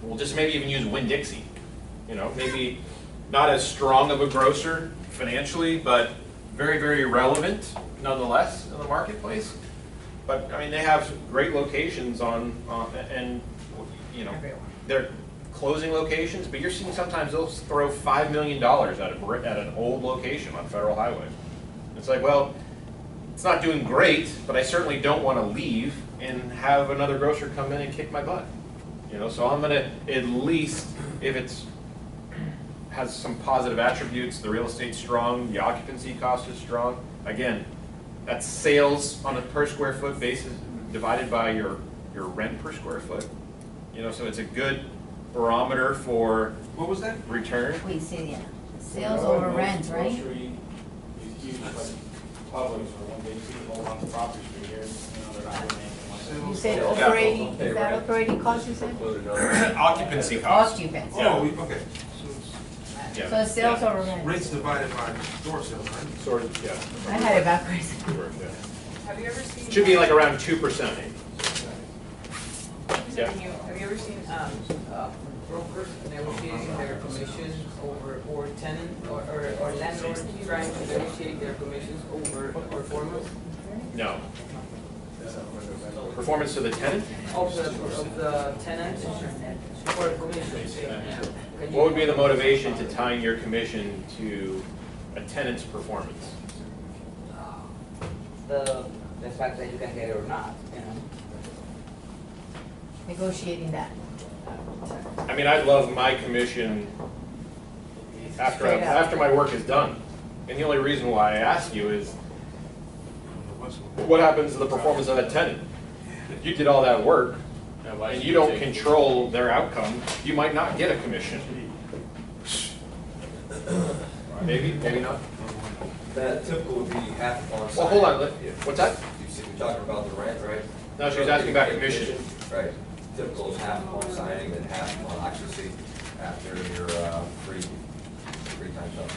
S1: we'll just maybe even use Winn-Dixie. Maybe not as strong of a grocer financially, but very, very relevant nonetheless in the marketplace. But they have great locations and they're closing locations. But you're seeing sometimes they'll throw $5 million at an old location on Federal Highway. It's like, well, it's not doing great, but I certainly don't want to leave and have another grocer come in and kick my butt. So I'm gonna, at least if it's has some positive attributes, the real estate's strong, the occupancy cost is strong. Again, that's sales on a per square foot basis divided by your your rent per square foot. You know, so it's a good barometer for
S8: What was that?
S1: return.
S6: Wait, say yeah. Sales over rent, right?
S4: Grocery, these huge like Publix or when they see the whole bunch of properties for years, you know, they're not doing anything like
S6: You said operating, is that operating cost you said?
S1: Occupancy cost.
S6: Occupancy.
S8: Oh, okay.
S1: Yeah.
S6: So sales
S1: Yeah.
S6: over rent.
S8: Rates divided by store sales, right?
S1: Sort of, yeah.
S6: I had it backwards.
S7: Have you ever seen?
S1: Should be like around 2%. Yeah.
S14: Have you ever seen brokers negotiating their commissions over, or tenant, or landlords trying to negotiate their commissions over performance
S1: No. Performance to the tenant?
S14: of the tenant for commissions?
S1: What would be the motivation to tying your commission to a tenant's performance?
S14: The fact that you can get it or not, you know?
S6: Negotiating that.
S1: I mean, I'd love my commission after my work is done. And the only reason why I ask you is, what happens to the performance of that tenant? You did all that work, and you don't control their outcome, you might not get a commission. Maybe, maybe not.
S12: That typical would be half upon
S1: Well,
S12: signing.
S1: hold on, what's that?
S12: You're talking about the rent, right?
S1: No, she was asking about commission.
S12: Right. Typical is half upon signing and half upon occupancy after your free time up.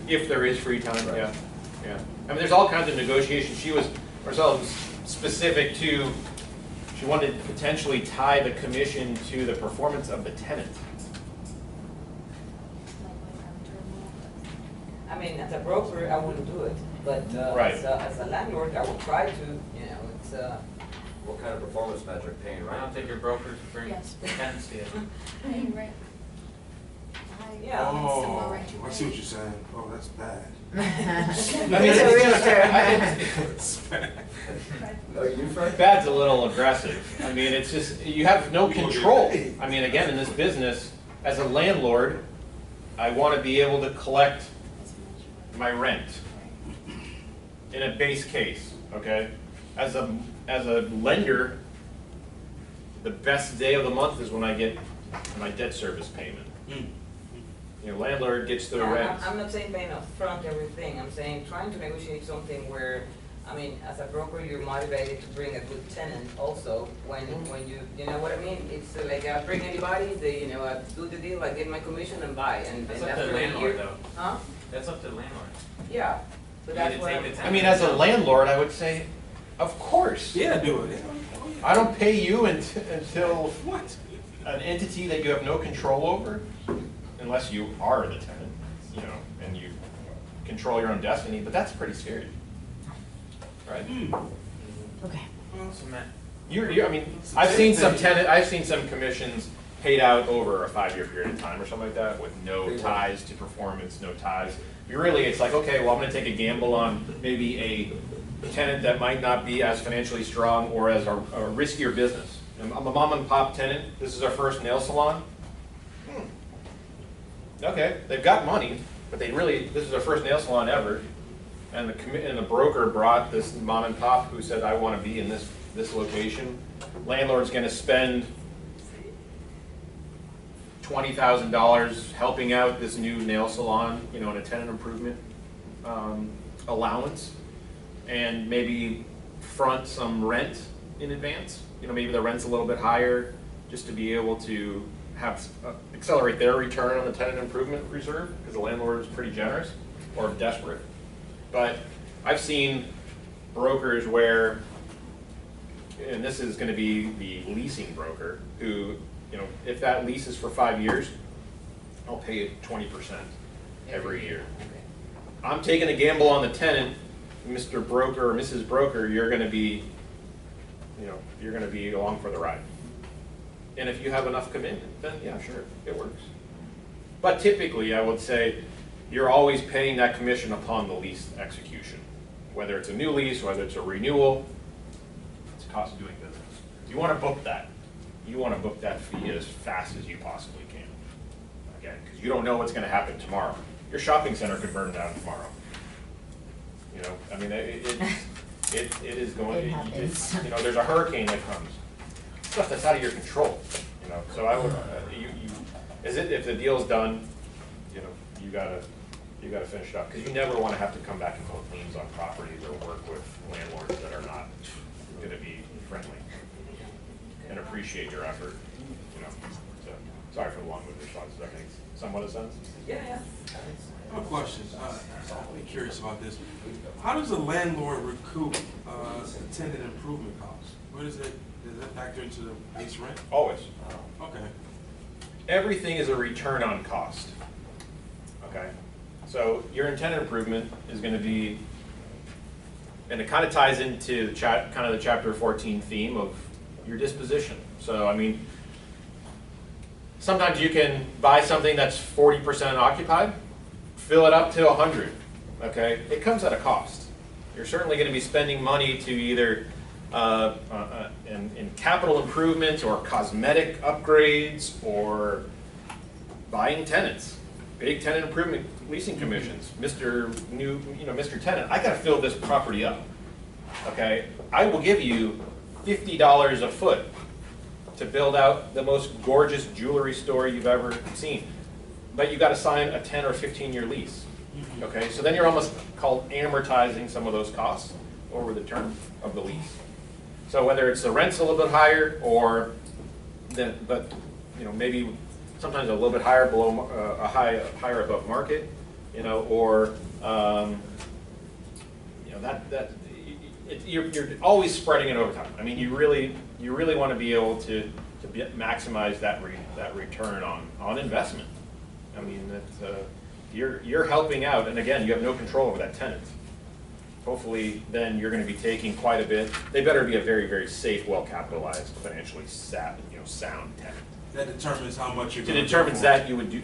S1: If there is free time,
S12: Right.
S1: yeah, yeah. I mean, there's all kinds of negotiations. She was, herself, specific to, she wanted to potentially tie the commission to the performance of the tenant.
S14: I mean, as a broker, I wouldn't do it, but
S1: Right.
S14: as a landlord, I would try to, you know, it's,
S12: What kind of performance metric paying
S5: I
S12: rent?
S5: don't think your brokers bring
S7: Yes.
S5: tenants to you.
S7: Paying rent.
S14: Yeah.
S8: Oh, I see what you're saying. Oh, that's bad.
S6: It's a realtor.
S8: That's bad.
S12: Oh, you, Frank?
S1: Bad's a little aggressive. I mean, it's just, you have no control. I mean, again, in this business, as a landlord, I want to be able to collect my rent in a base case, okay? As a lender, the best day of the month is when I get my debt service payment. You know, landlord gets the
S14: Yeah,
S1: rent.
S14: I'm not saying paying upfront everything, I'm saying trying to negotiate something where, I mean, as a broker, you're motivated to bring a good tenant also, when you know what I mean? It's like, I bring anybody, they, you know, I do the deal, I get my commission and buy, and
S5: That's
S14: and
S5: up to
S14: after
S5: the
S14: a
S5: landlord
S14: year.
S5: though.
S14: Huh?
S5: That's up to the landlord.
S14: Yeah, but
S5: You
S14: that's
S5: need to
S14: what
S5: take
S14: I'm.
S5: the
S1: I mean, as a landlord, I would say, of course.
S8: Yeah, do it.
S1: I don't pay you until
S8: What?
S1: an entity that you have no control over, unless you are the tenant, you know, and you control your own destiny, but that's pretty scary. Right?
S6: Okay.
S5: So Matt,
S1: I mean, I've seen some commissions paid out over a 5-year period of time or something like that with no ties to performance, no ties. Really, it's like, okay, well, I'm gonna take a gamble on maybe a tenant that might not be as financially strong or as a riskier business. I'm a mom and pop tenant, this is our first nail salon. Okay, they've got money, but this is their first nail salon ever. And the broker brought this mom and pop who said, I want to be in this location. Landlord's going to spend $20,000 helping out this new nail salon, you know, in a tenant improvement allowance, and maybe front some rent in advance. You know, maybe the rent's a little bit higher, just to be able to have accelerate their return on the tenant improvement reserve, because the landlord is pretty generous or desperate. But I've seen brokers where, and this is going to be the leasing broker, who, you know, if that lease is for 5 years, I'll pay it 20% every year. I'm taking a gamble on the tenant, Mr. Broker or Mrs. Broker, you're going to be, you know, you're going to be along for the ride. And if you have enough commitment, then yeah, sure, it works. But typically, I would say, you're always paying that commission upon the lease execution. Whether it's a new lease, whether it's a renewal, it's a cost of doing business. You want to book that. You want to book that fee as fast as you possibly can. Again, because you don't know what's going to happen tomorrow. Your shopping center could burn down tomorrow. You know, I mean, it is going,
S6: It happens.
S1: you know, there's a hurricane that comes. stuff that's out of your control, you know. So I would, if the deal's done, you know, you gotta finish it up, because you never want to have to come back and put liens on properties or work with landlords that are not going to be friendly and appreciate your effort, you know. So, sorry for the long-winded response. Does that make somewhat of sense?
S14: Yeah.
S8: I have a question. I'm curious about this. How does a landlord recoup tenant improvement costs? Does that factor into the base rent?
S1: Always.
S8: Okay.
S1: Everything is a return on cost. Okay? So your tenant improvement is going to be, and it kind of ties into kind of the chapter 14 theme of your disposition. So, I mean, sometimes you can buy something that's 40% occupied, fill it up to 100, okay? It comes at a cost. You're certainly going to be spending money to either in capital improvements or cosmetic upgrades or buying tenants, big tenant improvement leasing commissions. Mr. Tenant, I got to fill this property up, okay? I will give you $50 a foot to build out the most gorgeous jewelry store you've ever seen. But you got to sign a 10 or 15-year lease. Okay, so then you're almost called amortizing some of those costs over the term of the lease. So whether it's the rent's a little bit higher, or but you know, maybe sometimes a little bit higher below higher above market, you know, or you know you're always spreading it over time. I mean, you really want to be able to maximize that return on investment. I mean, that you're helping out, and again, you have no control over that tenant. Hopefully, then you're going to be taking quite a bit. They better be a very, very safe, well-capitalized, financially sound tenant.
S8: That determines how much you're going
S1: It determines that you would do.